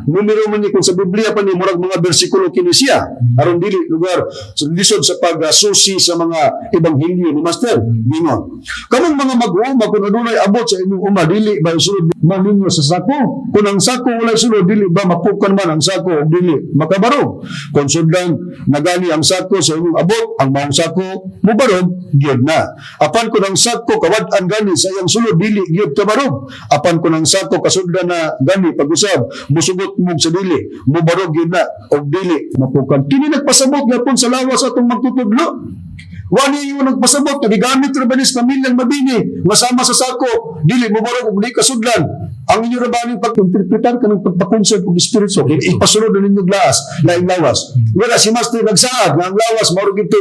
numero man ni kung sa Biblia pa ni murag mga bersikulo kini siya aron dili lugar lisod sa pag-susi sa mga ebanghelyo ni Master gingon. Kamong mga mag-uuma kung adunay abot sa inyong uma dili ba sulod man ninyo sa sako? Kung ang sako wala sulod dili ba mapukan man ang sako o dili makabarog? Konsudlan nagani ang sako sa inyong abot ang maong sako mubarog gyud na. Apan kun ang sako kawad-an gani sa iyang sulod dili gyud kabarog. Apan kun ang sako kasudlan na gani pag-usab musugot mo sa dili mubarog gyud na og dili mapukan. Kini nagpasabot gyapon sa lawas atong magtutudlo. Wani yung nagpasabot na gigamit ra ba ni sa pamilyang mabini masama sa sako dili mubarog og di kasudlan. Ang inyo ra ba ning pag-interpretar kanang pagpakonsert og espiritu ipasulod na ninyong laing lawas. Wala si Master nagsaad nga ang lawas mao gid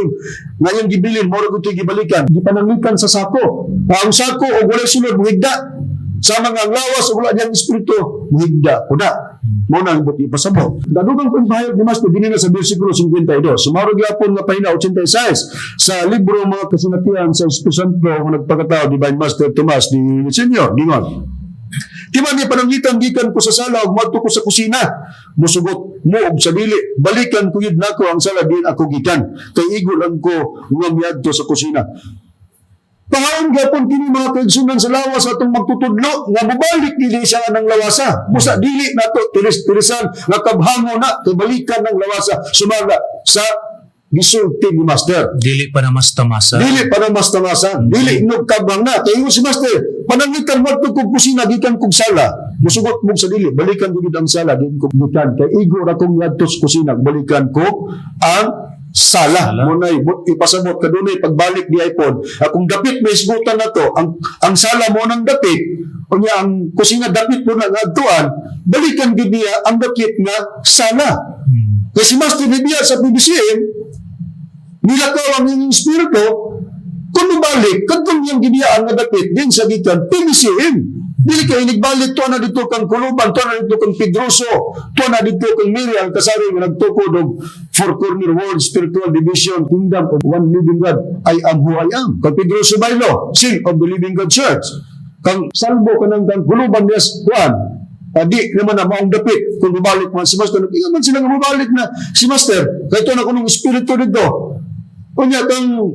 ngayon gibilin mao gid gibalikan gipananglitan sa sako. Ang sako og wala sulod muhigda sama nga ang lawas og wala diyang espiritu muhigda kuda. Mao na ang ipasabot. Dadugang pagpahayag ni Master dinhi na sa bersikulo 52. Sumaro gyapon nga pahina 86 sa libro mga kasinatian sa Espiritu Santo nga nagpakatao Divine Master Tomas di Senior dingon. Timan niya panangitan gikan ko sa sala ug madto ko sa kusina. Musugot mo og sa dili balikan ko yun nako ang sala din ako gikan. Kay igol ko nga miadto sa kusina. Pangaon gyapon kini mga kaigsunan sa lawas atong magtutudlo nga mobalik dili siya ng lawasa. Busa dili nato tiris-tirisan nga kabhango na kay balikan ng lawasa sumaga sa gisulti ni Master. Dili pa na mas tamasa. Dili pa na mas tamasan. Dili inog kabang na. Kaya si Master, panangitan mo ito kong kusina, gikan kong sala. Musugot mo sa dili, balikan ko ang sala, din ko gikan. Kaya igo na kong yadtos kusina, balikan ko ang sala. Munay, ipasabot ka doon pagbalik di iPod. Kung dapit may isbutan na to, ang sala mo ng dapit, o niya ang kusina dapit mo na nagtuan, balikan ko niya ang dapit nga sala. Kaya si Master Bibia sa PBCM, nilakaw ang inyong spirito, kung nabalik, kung yung giniyaan nga dapit, din sa gikan, PBCM. Dili kayo nagbalik, tuwa na dito kang Kuluban, tuwa na dito kang Pedroso, tuwa na dito kang Miri, ang kasari nga nagtukod og Four Corner World Spiritual Division, Kingdom of One Living God, I am who I am. Kang Pedroso Bailo, Seal of the Living God Church. Kang Salvo, kang Kuluban, yes, Juan, di naman na maong dapit kung mabalik man si Master. Hindi naman sila nga mabalik na si Master. Kaya ito na kung espiritu dito. Kunya kang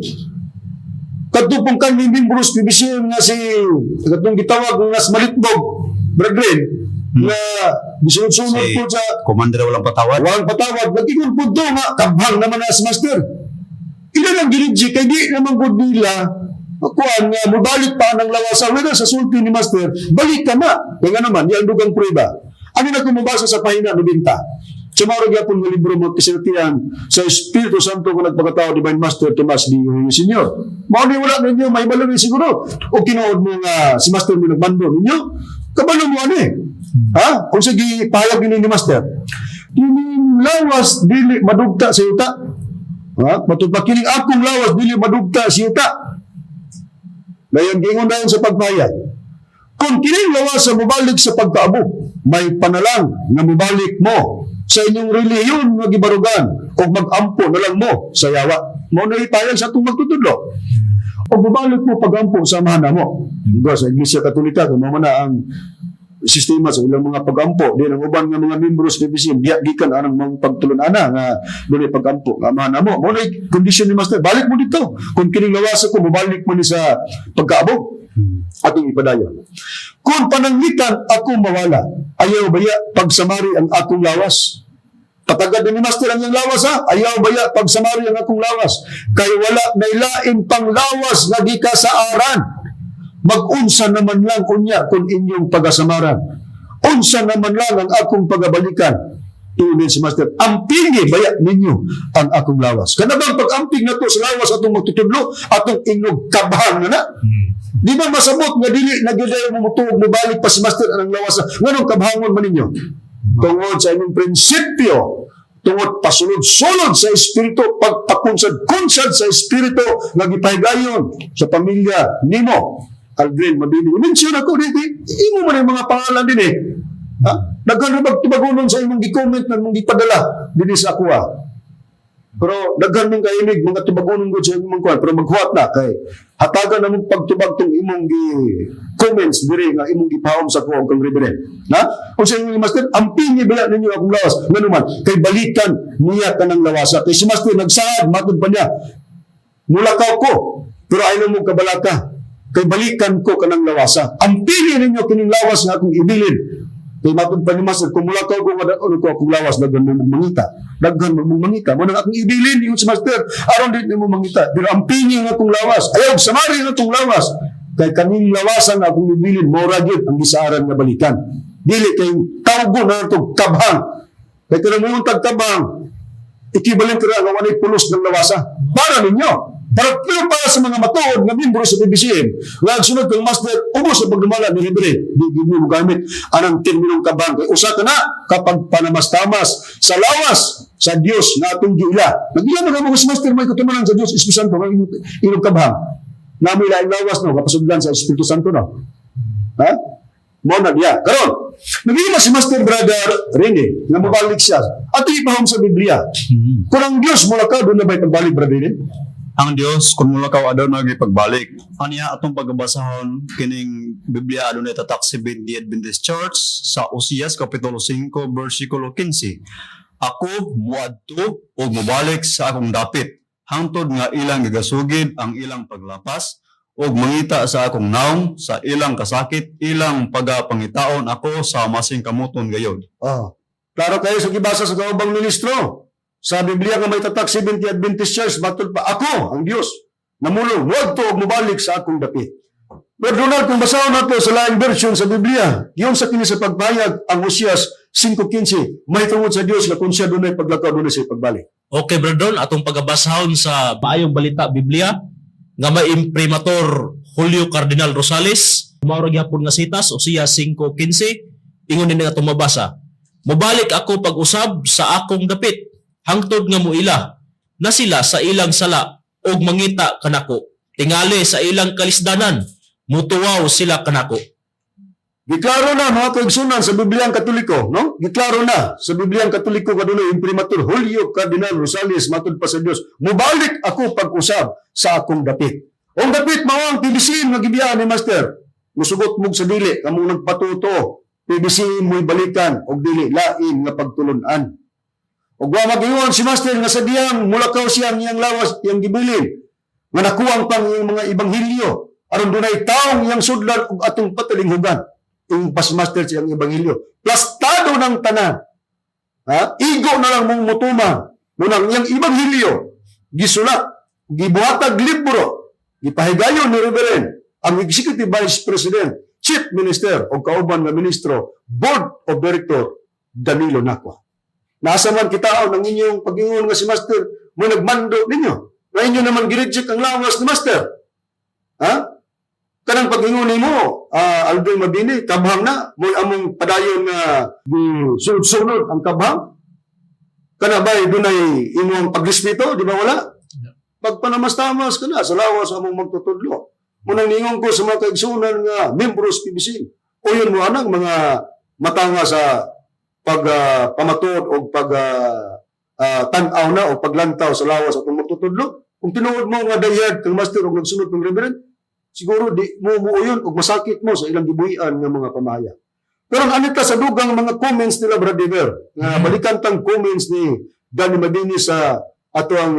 katupong kang membros PBCM nga si katong gitawag nga sa Malitbog brethren nga bisunod-sunod Si po sa Commander walang patawad. walang patawad. Nagtingon po ito nga kabhang naman na si Master. Ilan ang giridji kay di naman po nila kuan nga mabalik pa ng lawasan wala sa sulti ni Master. Balik ka na. Kaya nga naman, yung dugang prueba. Ano na kung mabasa sa pahina ni Binta? Sumarag yapon ng libro mo kasinatian sa Espiritu Santo kung nagpakatao Divine Master Tomas di Senior. Mauni wala ninyo, may balawin siguro. O tinood mo nga si Master mo nagbando ninyo. Kabalo mo ano eh. Ha? Kung sige, pahayag ninyo ni Master. Kining lawas, dili madugta sa yuta. Ha? Matutpakiling akong lawas, dili madugta sa yuta. Ngayon, gingon na yun sa pagpahayag. Kung kining lawas sa mubalik sa pagkaabo, may panalang na mubalik mo sa inyong reliyon nga gibarugan o mag-ampo na lang mo sa yawa. Mo na ipayag sa itong magtutudlo. O mubalik mo pag-ampo sa mahana mo. Diba, sa Iglesia Katolika, kung mo na ang sistema sa ilang mga pag-ampo. Di ang uban nga mga membros PBCM, gikan anang mga pagtulunana nga doon pag-ampo. Nga mahana mo. Mo na kondisyon ni Master, balik mo dito. Kung kining lawas ko, mubalik mo ni sa pagkaabo. Ating ipadayon. Kung pananglitan ako mawala, ayaw baya pagsamari ang akong lawas. Patagad ni Master ang iyang lawas ha? Ayaw baya pagsamari ang akong lawas. Kay wala nailain pang lawas nga di ka sa aran. Mag-unsa naman lang kunya kung inyong pagasamaran. Unsa naman lang ang akong pagabalikan. Tuloy si Master, ampingi baya ninyo ang akong lawas. Kanabang pag-amping na to sa lawas atong magtutudlo, atong inyong kabahang na. Di ba masabot nga dili nagyuday mo mutuog mo balik pa si Master ang lawas na nganong kabhangon man ninyo? Tungod sa inyong prinsipyo, tungod pasulod-sulod sa espiritu, pagpakunsad-kunsad sa espiritu nga gipahigayon sa pamilya nimo. Aldrin Mabini. I-mention ako dito. Imo man yung mga pangalan din eh. Ha? Nagkanrabag tibagunon sa imong gi-comment na mong gipadala din sa ako ha. Pero daghan mong kainig, mga tubagonon ko sa imong kuan, pero maghuwat na kay hatagan na mong pagtubag tong imong comments diri nga imong gipahom sa kuong kang reverend. Na? Kung sa imong master, amping ibaya ninyo akong lawas. Ngano man, kay balikan niya kanang lawasa. Kay si master nagsaad, matod pa niya. Mulakaw ko, pero ayaw mo kabalaka. Kay balikan ko kanang lawasa. Amping ninyo kining lawas nga akong ibilin. Kay matod pa ni master, kung mulakaw ko nga ano ko akong lawas, daghan mo mong mangita. Daghan mo mong mangita. Muna akong ibilin yung si master, aron din mo mangita. Pero ampingin nga akong lawas. Ayaw, samari nga akong lawas. Kay kaning lawasan nga akong ibilin, mora gyud ang gisaaran nga balikan. Dili kay tawgo na itong kabhang. Kay kanang mong tagtabang, equivalent ka nga walay pulos ng lawasa. Para ninyo. Para sa mga matuod nga membro sa PBCM, nga sunod kang master, ubos sa pagdumala ni libre. Di mo gamit anang terminong kabang. Kay usa ka na kapag panamastamas sa lawas sa Dios na atong giila. Nagila na mo si master may katumanan sa Dios Espiritu Santo nga inyong kabang. Nami laing lawas no kapasugdan sa Espiritu Santo no. Ha? Mo na diya. Karon, nagila si Master Brother Rene nga mabalik siya. Ato ipahom sa Biblia. Kung ang Dios mula ka doon na ba'y pagbalik Brother Rene? Ang Dios kung mula ka adlaw nagipagbalik. Aniya atong pagbasahon kining Biblia adunay tatak si the Adventist Church sa Osias kapitulo 5 bersikulo 15. Ako muadto ug mobalik sa akong dapit hangtod nga ilang gigasugid ang ilang paglapas ug mangita sa akong naong sa ilang kasakit ilang pagapangitaon ako sa masing kamuton gayod. Oh. Klaro kayo sa gibasa sa kaubang ministro. Sa Biblia nga may tatak 70 Adventist Church, batod pa ako, ang Diyos, namulong, huwag to mubalik sa akong dapit. Pero Donald, kung basahon nato sa laing version sa Biblia, yung sa kini sa pagpahayag, ang Osias 5.15, may tungod sa Diyos na kung siya doon ay paglakaw, doon ay siya pagbalik. Okay, Brother, atong pagabasahon sa Paayong Balita Biblia nga may imprimatur Julio Cardinal Rosales, maura gyapon nga sitas Osias 5:15, ingon ni atong mabasa. Mobalik ako pag-usab sa akong dapit, hangtod nga muila na sila sa ilang sala og mangita kanako. Tingali sa ilang kalisdanan, mutuwaw sila kanako. Giklaro na mga kaigsunan sa Bibliang Katoliko, no? Giklaro na sa Bibliang Katoliko kadulay imprimatur Julio Cardinal Rosales matod pa sa Dios. Mubalik ako pag-usab sa akong dapit. Ang dapit mao ang PBC nga gibiyaan ni Master. Musugot mog sa dili kamo nagpatuto. PBC mo'y balikan og dili lain nga pagtulon-an. Og wa mag-ingon si Master nga sa diyang mulakaw siyang iyang lawas iyang gibilin. Nga nakuwang pang iyang mga ebanghelyo aron dunay taong iyang sudlan ug atong patalinghugan. Yung pasmaster siyang ebanghelyo. Plastado ng tanan. Ha? Igo na lang mong mutuma. Munang iyang ebanghelyo gisulat, gibuhatag libro, gipahigayon ni Reverend ang Executive Vice President, Chief Minister o kauban nga ministro, Board of Director Danilo Nacua. Nasa man kitaon ang inyong pag-ingon nga si Master mo nagmando ninyo. Na inyo naman gireject ang lawas ni Master. Ha? Kanang pag-ingon nimo, Aldo Mabini, kabhang na, mo among padayon nga sunod-sunod ang kabhang. Kana ba'y dunay imong pagrespeto, di ba wala? Pagpanamastamas ka na, sa lawas among magtutudlo. Munang ningon ko sa mga kaigsunan nga membros PBC. O yun mo anang mga matanga sa pagpamatod o tanaw na o paglantaw sa lawas at magtutudlo. Kung tinuod mo nga dayag kang Master o nagsunod ng Reverend, siguro di mo yun o masakit mo sa ilang gibuhian ng mga pamahaya. Pero ang anita sa dugang mga comments nila, Brother Ver, nga balikan tang comments ni Danny Mabini sa ato ang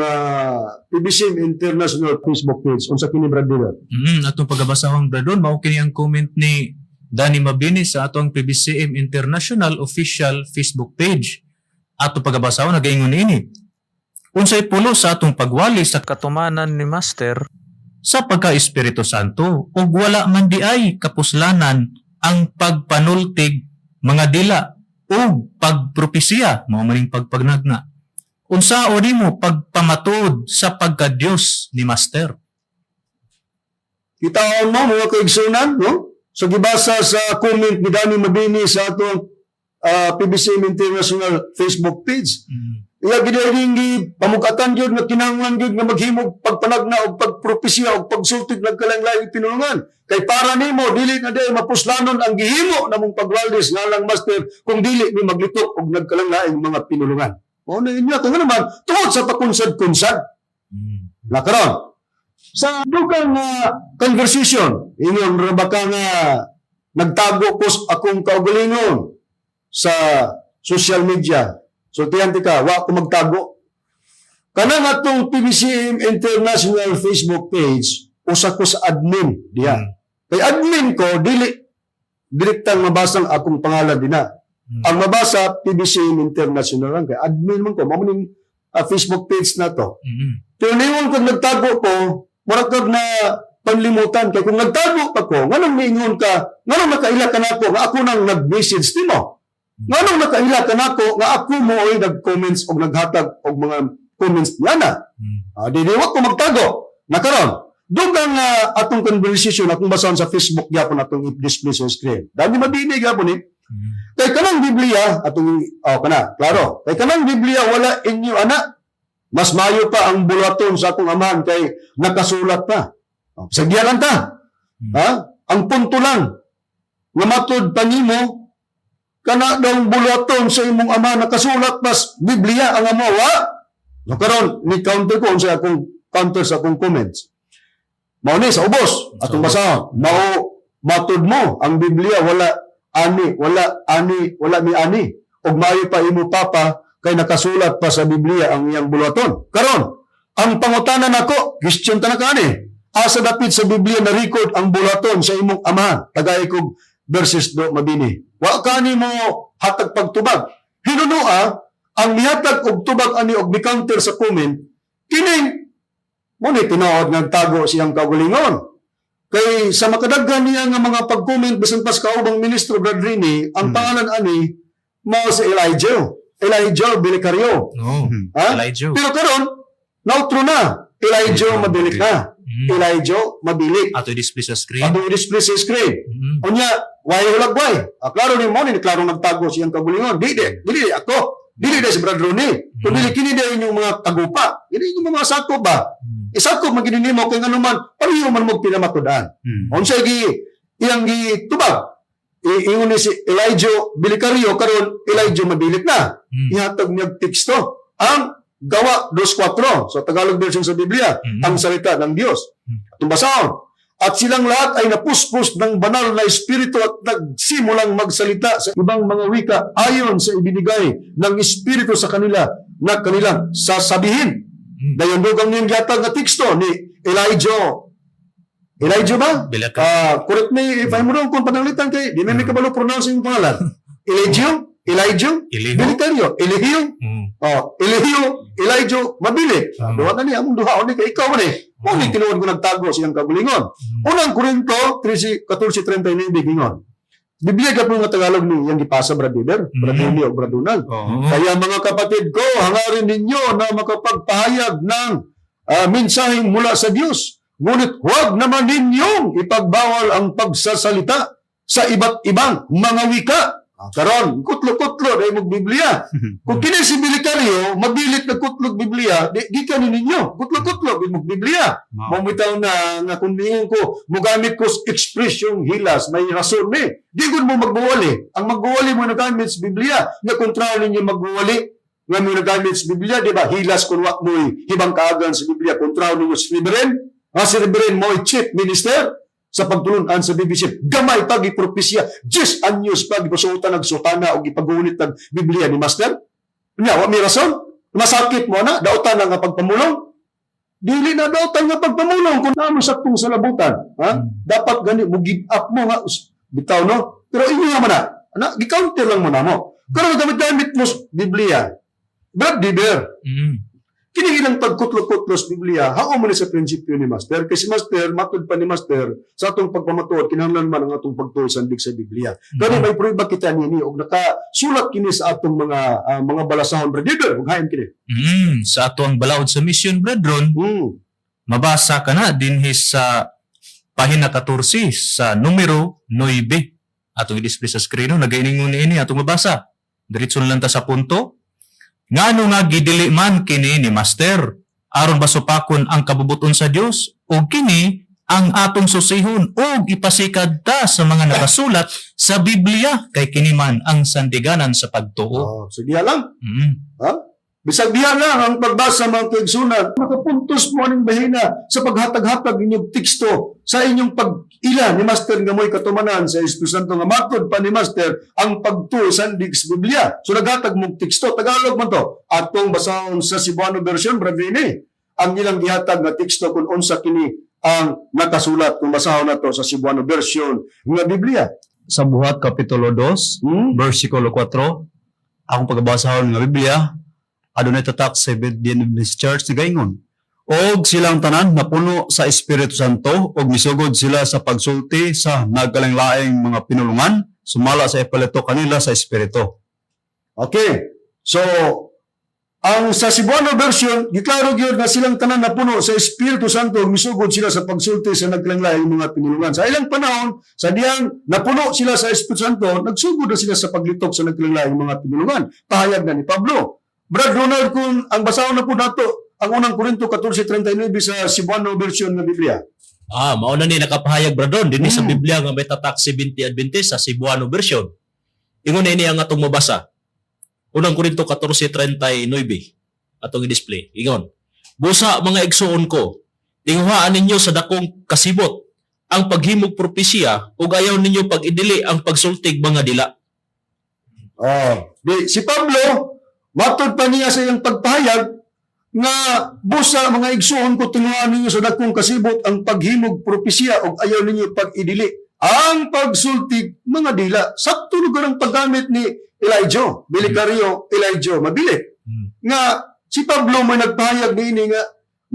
PBCM International Facebook page. Unsa kini, Brother Ver? Atong pagabasahon, Brother, mao kini ang comment ni Danny Mabini sa atong PBCM International official Facebook page. Ato pagabasahon nagaingon ini. Unsay pulo sa atong pagwali sa katumanan ni Master sa pagka-Espiritu Santo ug wala man di ay kapuslanan ang pagpanultig mga dila ug pagpropesiya mao maning pagpagnagna. Unsaon nimo pagpamatod sa pagka-Dios ni Master? Kitaon mo mga kaigsunan, no? So gibasa sa comment ni Danny Mabini sa atong PBCM International Facebook page. Iya gidayong pamukatan gyud nga kinahanglan gyud nga maghimog pagpanagna og pagpropesya og pagsultig nagkalain-laing pinulungan. Kay para nimo dili na day mapuslanon ang gihimo namong pagwaldis nga lang Master kung dili ni maglitok og nagkalain-laing mga pinulungan. O na inyo, ito nga naman, tungod sa pakunsad-kunsad. Nakaroon. Sa dugang conversation, ingon ra ka nga nagtago ko akong kaugalingon sa social media. So, tiyanti ka, wa ko magtago. Kanang atong PBCM International Facebook page, usa ko sa admin diya. Kay admin ko, direktang mabasang akong pangalan din na. Ang mabasa, PBCM International lang. Kay admin man ko, mamuning Facebook page na to. Pero niyon kung nagtago ko, marakag na panlimutan. Kaya kung nagtago pa ko, nganong niingon ka, nganong nakaila ka na ako, nga ako nang nag-message din mo. Nganong nakaila ka na ako, nga ako mo ay nag-comments o naghatag o mga comments niya na. Diniwag ko magtago. Nakaroon. Doon ang atong conversation, atong basahan sa Facebook yapon atong display sa screen. Dahil mabinig yapon eh. Kay kanang Biblia, atong, klaro. Kay kanang Biblia, wala inyo anak. Mas mayo pa ang bulaton sa akong amahan kay nakasulat pa. Sagyaran ta. Ang punto lang, nga matod panimo, kana daw bulaton sa imong ama nakasulat pas Biblia ang amawa. Nakaroon, ni counter ko sa akong counter sa akong comments. Mao ni sa ubos, atong basahon. Matod mo, ang Biblia wala mi ani. Og maayo pa imo papa, kay nakasulat pa sa Biblia ang iyang bulaton. Karon, ang pangutanan nako, question ta na kani. Asa dapit sa Biblia na record ang bulaton sa imong amahan? Tagay kog verses do mabini. Wa kani mo hatag pagtubag. Hinunua ang mihatag og tubag ani og mi-counter sa comment kining mo ni tinuod nga tago siyang kaugalingon. Kay sa makadaghan niya nga mga pag-comment bisan pas kaubang ministro Brad Rini, ang pangalan ani mao si Elijah Bilicario. Elijah. Pero karon nautro na. Elijah mabilik na. Elijah mabilik. Ato i-display sa screen. Ato i-display sa screen. Unya, way hulagway. Klaro ni mo ni klaro nagtago siyang kabulingon. Dili ako. Dili si Brad Ronnie. Kung dili kini din yung mga tagupa. Dili yung mga sakop ba? Isakop maginin mo kay nganuman pareho man mo pinamatudan. Unsay iyang gitubag. Ingon ni si Elijah Bilicario karon Elijah mabilik na. Ihatag niya teksto. Ang Gawa 2:4 sa Tagalog version sa Biblia, ang salita ng Diyos. Itong basahon. At silang lahat ay napuspos ng banal na espiritu at nagsimulang magsalita sa ibang mga wika ayon sa ibinigay ng espiritu sa kanila na kanilang sasabihin. Dayon dugang niyang gatag na teksto ni Elijah. Elijah ba? Correct me if I'm wrong kung pananglitan kay di may kabalo pronounce yung pangalan. Elijah Bilicario. Elijah mabili. Duha na niya among duha ni kay ikaw man eh. Mo ni tinuod ko nagtago siyang kabulingon. Unang Korinto 14:39 gingon. Biblia gapon nga Tagalog ni yang gipasa Brad Bieber, Brad Rini o Brad Donald. Kaya mga kapatid ko, hangarin ninyo na makapagpahayag ng mensaheng mula sa Diyos. Ngunit huwag naman ninyong ipagbawal ang pagsasalita sa iba't ibang mga wika. Karon, kutlo-kutlo dahil mag-Biblia. Kung kini si Bilicario, mabilit na kutlog Biblia, di ka ninyo. Kutlo-kutlo, mag-Biblia. Mamitaw na nga kung niyon ko, mugamit ko expression hilas, may rason eh. Di ko mo magbuwali. Ang magbuwali mo nagamit sa Biblia, na kontra ninyo magbuwali, nga mo nagamit sa Biblia, di ba? Hilas kung wak mo'y hibang kaagan sa Biblia, kontra ninyo sa Reverend. Si Reverend mo'y chief minister, sa pagtulunan sa BBC, gamay pag ipropesya, 10 anyos pag ipasuutan nagsutana o ipagunit ng Biblia ni Master. Nya, wa may rason? Masakit mo na, dautan nga pagpamulong. Dili na dautan nga pagpamulong kung naman saktong sa labutan. Dapat gani, mo give up mo nga, bitaw no? Pero inyo nga man na, gi-counter lang mo na mo. Pero gamit-gamit mo Biblia. Brad Bieber. Kini ilang pagkutlo-kutlo sa Biblia, hao mo ni sa prinsipyo ni Master. Kasi Master, matod pa ni Master, sa atong pagpamatuod, kinahanglan man ang atong pagtusandig sa Biblia. Kani may prueba kita nini, og nakasulat kini sa atong mga balasahon, Brad Bieber, ug hain kini. Sa atong balaod sa mission, Brethren, mabasa ka na dinhi sa pahina 14 sa numero 9. Atong i-display sa screen, nagainingon ini atong mabasa. Diretso lang ta sa punto. Ngano nga gidili man kini ni Master, aron basupakon ang kabubuton sa Dios, o kini ang atong susihon o ipasikad ta sa mga nakasulat sa Biblia, kay kini man ang sandiganan sa pagtuo. Sige lang. Bisag diha lang ang pagbasa mga kaigsunan, makapuntos mo aning bahina sa paghatag-hatag inyong teksto sa inyong pag-ila ni Master nga mo'y katumanan sa Espiritu Santo nga matod pa ni Master ang pagtuo sa Andigs Biblia. So naghatag mong teksto, Tagalog man to. Atong basahon sa Cebuano version, Brother Rene, ang ilang gihatag nga teksto kung unsa kini ang nakasulat kung basahon na to sa Cebuano version nga Biblia. Sa buhat Kapitulo 2, versikulo 4, akong pagbabasahon nga Biblia, adunay tatak sa Adventist Church nga gaingon. Og silang tanan napuno sa Espiritu Santo og misugod sila sa pagsulti sa nagkalanglaing mga pinulungan, sumala sa ipalito kanila sa Espiritu. Okay. So, ang sa Cebuano version, giklaro gyud nga silang tanan napuno sa Espiritu Santo ug misugod sila sa pagsulti sa nagkalanglaing mga pinulungan. Sa ilang panahon, sa diyang napuno sila sa Espiritu Santo, nagsugod na sila sa paglitok sa nagkalanglaing mga pinulungan. Pahayag na ni Pablo. Brad Ronald, kung ang basahon na po nato, ang unang Korinto 14:39 sa Cebuano version ng Biblia. Mauna ni nakapahayag Bradon dinhi sa Biblia nga may tatak 70 Adventist sa Cebuano version. Ingon ini ang atong mabasa. Unang Korinto 14:39 atong i-display. Ingon, busa mga igsuon ko, tinguhaan ninyo sa dakong kasibot ang paghimog propesya ug ayaw ninyo pag-idili ang pagsultig mga dila. Si Pablo, matod pa niya sa iyang pagpahayag nga busa mga igsuon ko tinguhaan ninyo sa dakong kasibot ang paghimog propesya ug ayaw ninyo pag-idili ang pagsultig mga dila. Sakto lugar ang paggamit ni Elijah, Bilicario Elijah, mabili. Nga si Pablo may nagpahayag niini nga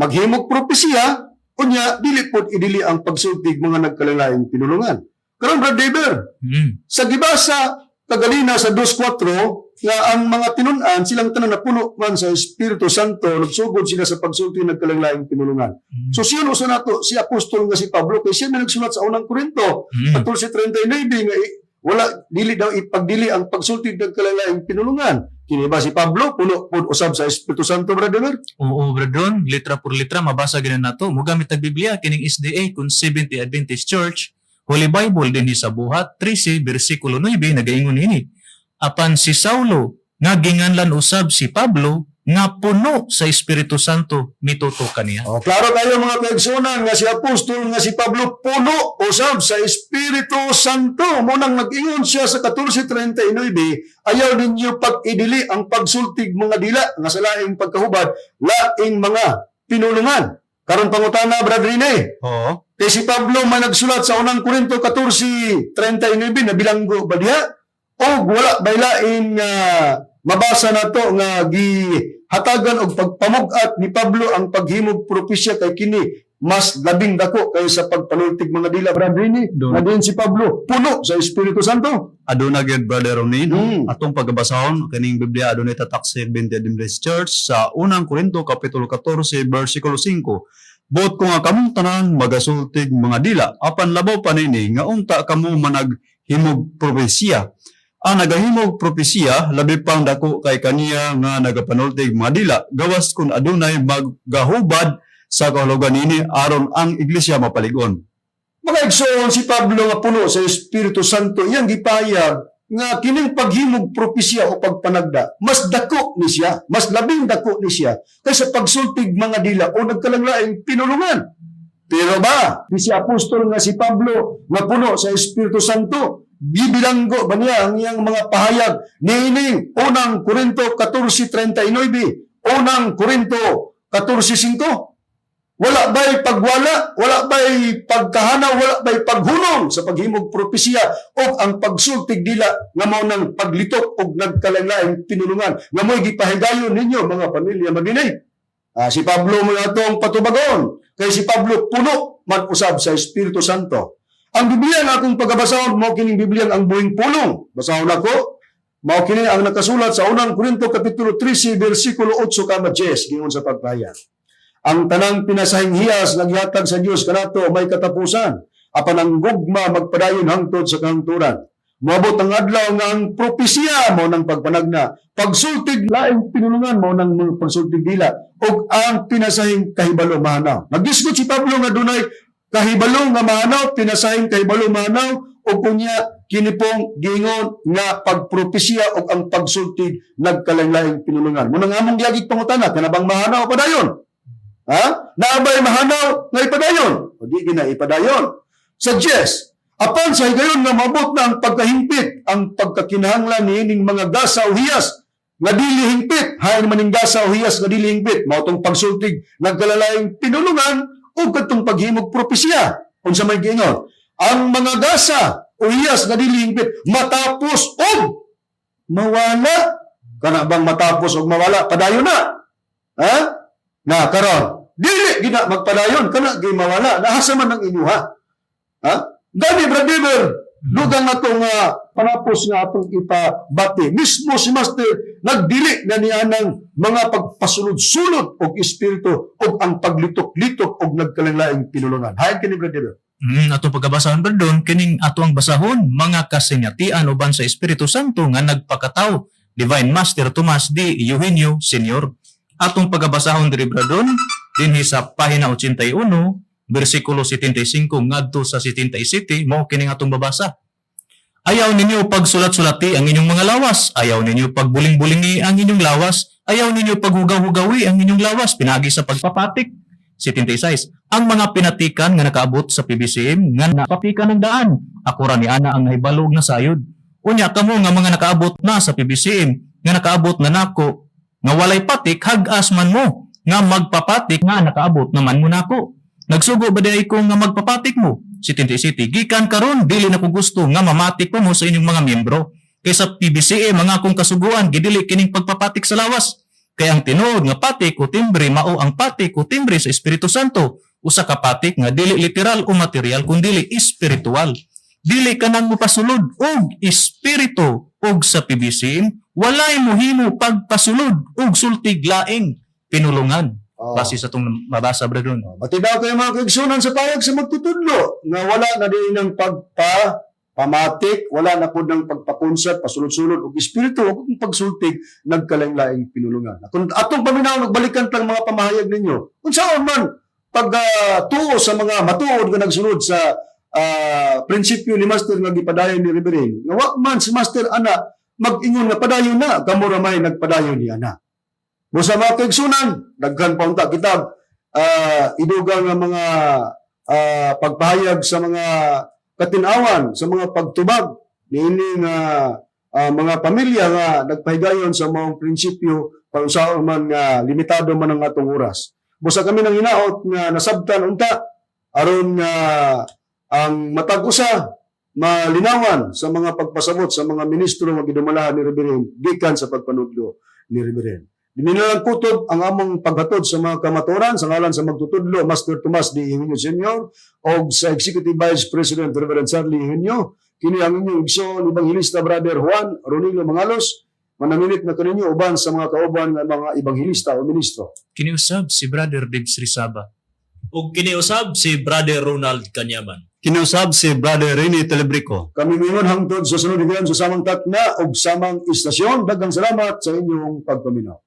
maghimog propesya unya dili pod idili ang pagsultig mga nagkalalaing pinulungan. Karon Brad Deber, sa gibasa kagalina sa 2:4 nga ang mga tinun-an silang tanan napuno man sa Espiritu Santo nagsugod sila sa pagsulti nagkalanglaing pinulungan. So sino sa nato si apostol nga si Pablo kay siya may nagsulat sa unang Korinto 14:39 nga wala dili daw ipagdili ang pagsulti nagkalanglaing pinulungan. Kini ba si Pablo puno pud usab sa Espiritu Santo, brother? Oo, Bradron, litra por litra mabasa gyud nato. Mugamit ang Biblia kining SDA kun 70 Adventist Church, Holy Bible dinhi sa buhat 13 bersikulo 9 nagaingon ini. Apan si Saulo nga ginganlan usab si Pablo nga puno sa Espiritu Santo mituto kaniya. Klaro kayo mga kaigsunan nga si apostol nga si Pablo puno usab sa Espiritu Santo. Munang nag-ingon siya sa 14:39, ayaw ninyo pag-idili ang pagsultig mga dila nga sa laing pagkahubad, laing mga pinulungan. Karon pangutana, Brad Rene. Oo. Kay si Pablo may nagsulat sa unang Korinto 14:39 na bilanggo ba diha? O wala baylain nga mabasa na to nga gihatagan og pagpamugat ni Pablo ang paghimog propesya kay kini mas labing dako kay sa pagpanultig mga dila, Brad Rene. Nga din si Pablo puno sa Espiritu Santo. Aduna gyud Brother Ronnie, atong pagbabasahon kaning Biblia adunay tatak sa Adventist Church sa unang Korinto kapitulo 14 bersikulo 5. Bot ko nga kamong tanan magasultig mga dila, apan labaw pa nini nga unta kamo managhimog propesya. Ang nagahimog propesya labi pang dako kay kaniya nga nagapanultig mga dila, gawas kun adunay maggahubad sa kahulugan nini aron ang iglesia mapaligon. Mga igsoon si Pablo nga puno sa Espiritu Santo iyang gipahayag nga kining paghimog propesya o pagpanagda mas dako ni siya, mas labing dako ni siya kaysa pagsultig mga dila o nagkalanglaing pinulungan. Pero ba si apostol nga si Pablo nga puno sa Espiritu Santo bibilanggo ba niya ang iyang mga pahayag niining unang Korinto 14:39, unang Korinto 14:5? Wala ba'y pagwala, wala ba'y pagkahanaw, wala ba'y paghunong sa paghimog propesya o ang pagsultig dila nga mao nang paglitok og nagkalanglaing pinulungan nga mo'y gipahigayon ninyo mga pamilya maginay. Si Pablo mo atong patubagon kay si Pablo puno man usab sa Espiritu Santo. Ang Biblia nga akong pagabasahon mao kining Biblia ang buhing pulong. Basahon ako. Mao kini ang nakasulat sa unang Korinto kapitulo 13 bersikulo 8 kama 10 giingon sa pagpahayag. Ang tanang pinasahing hiyas naghatag sa Dios kanato may katapusan. Apan ang gugma magpadayon hangtod sa kahangturan. Moabot ang adlaw nga ang propesya mo ng pagpanagna. Pagsultig laing pinulungan mo ng pagsultig dila ug ang pinasahing kahibalo mahanaw. Nagdiskuit si Pablo nga dunay kahibalo nga mahanaw, pinasahing kahibalo mahanaw o kunya kini pong giingon nga pagpropesya o ang pagsulti nagkalain-laing pinulungan. Muna nga mong giyagig pangutana, kanabang mahanaw padayon? Ha? Naabay mahanaw nga ipadayon? O di gina ipadayon. Suggest, apan sa higayon nga mabot na ang pagkahimpit, ang pagkakinahanglan niining mga gasa o hiyas, nga dili hingpit, hain maning gasa o hiyas nga dili hingpit, mao tong pagsultig nagkalalaing pinulungan o katong paghimog propesya. Unsa may giingon? Ang mga gasa o hiyas nga dili hingpit matapos og mawala. Kana bang matapos og mawala? Padayon na. Ha? Na karon, dili gina magpadayon kana gi mawala. Nahasa man ang inyuha. Ha? Gani brother, dugang na itong panapos nga atong ipabati. Mismo si Master, nagdili na niya ng mga pagpasulod-sulod og espiritu og ang paglitok-litok og nagkalalaing pinulungan. Hayan kini brother. Ato pagkabasahon Bradon, kining ato ang basahon, mga kasingatian uban sa Espiritu Santo nga nagpakataw, Divine Master Tomas D. Eugenio Sr. Atong pagkabasahon diri Bradon, dinhi sa pahina 81, versikulo 75 ngadto sa 77, mao kining atong babasa. Ayaw ninyo pagsulat-sulati ang inyong mga lawas, ayaw ninyo pagbuling-bulingi ang inyong lawas, ayaw ninyo paghugaw-hugawi ang inyong lawas, pinagi sa pagpapatik. 76. Ang mga pinatikan nga nakaabot sa PBCM nga napatikan ng daan, ako ra ni ana ang nahibalog na sayod. Unya kamo nga mga nakaabot na sa PBCM nga nakaabot na nako, nga walay patik hag-as man mo, nga magpapatik nga nakaabot naman mo nako. Nagsugo ba day ko nga magpapatik mo? 77. Gikan karon dili na ko gusto nga mamatik pa mo sa inyong mga miyembro. Kaysa PBCM mga akong kasuguan gidili kining pagpapatik sa lawas. Kaya ang tinuod nga patik o timbre mao ang patik o timbre sa Espiritu Santo. Usa ka patik nga dili literal o material kundi espiritual. Dili ka nang mopasulod og espiritu og sa PBCM walay mohimo pagpasulod og sultig laing pinulungan. Base sa itong mabasa, Bradon. Matinaw kayo mga kaigsunan sa payag sa magtutudlo nga wala na din ng pamatik, wala na po ng pagpakunsat, pasulod-sulod, o espiritu, o kung pagsultig, nagkalaing-laing pinulungan. Kung atong paminaw, nagbalikan tang mga pamahayag ninyo, kung saan man, tuo sa mga matuod nga nagsunod sa prinsipyo ni Master nga gipadayon ni Reverend, nga wak man si Master ana, mag-ingon nga padayon na, kamuramay nagpadayon ni ana. Busa mga kaigsunan, daghan pa unta kitab, idugang nga mga pagpahayag sa mga katinawan, sa mga pagtubag, niining mga pamilya nga nagpahigayon sa mga prinsipyo para sa man nga limitado man ang atong oras. Busa kami nang hinaot nga nasabtan unta, aron nga ang matag usa malinawan sa mga pagpasabot sa mga ministro nga gidumalahan ni Reverend gikan sa pagpanudlo ni Reverend. Dinilang kutob ang among paghatod sa mga kamaturan sa ngalan sa magtutudlo Master Tomas D. Eugenio Sr. o sa Executive Vice President Reverend Charlie Eugenio. Kini ang inyong igsoon Evangelista Brother Juan Ronilo Mangalos. Manamilit na kaninyo uban sa mga kauban ng mga Evangelista o ministro. Kiniusab si Brother Dibs Rizaba. Ug kiniusab si Brother Ronald Kanyaman. Kinausab si Brother Rene Telebrico. Kami mingon hangtod sa sunod higayon sa samang takna o samang istasyon. Daghang salamat sa inyong pagpaminaw.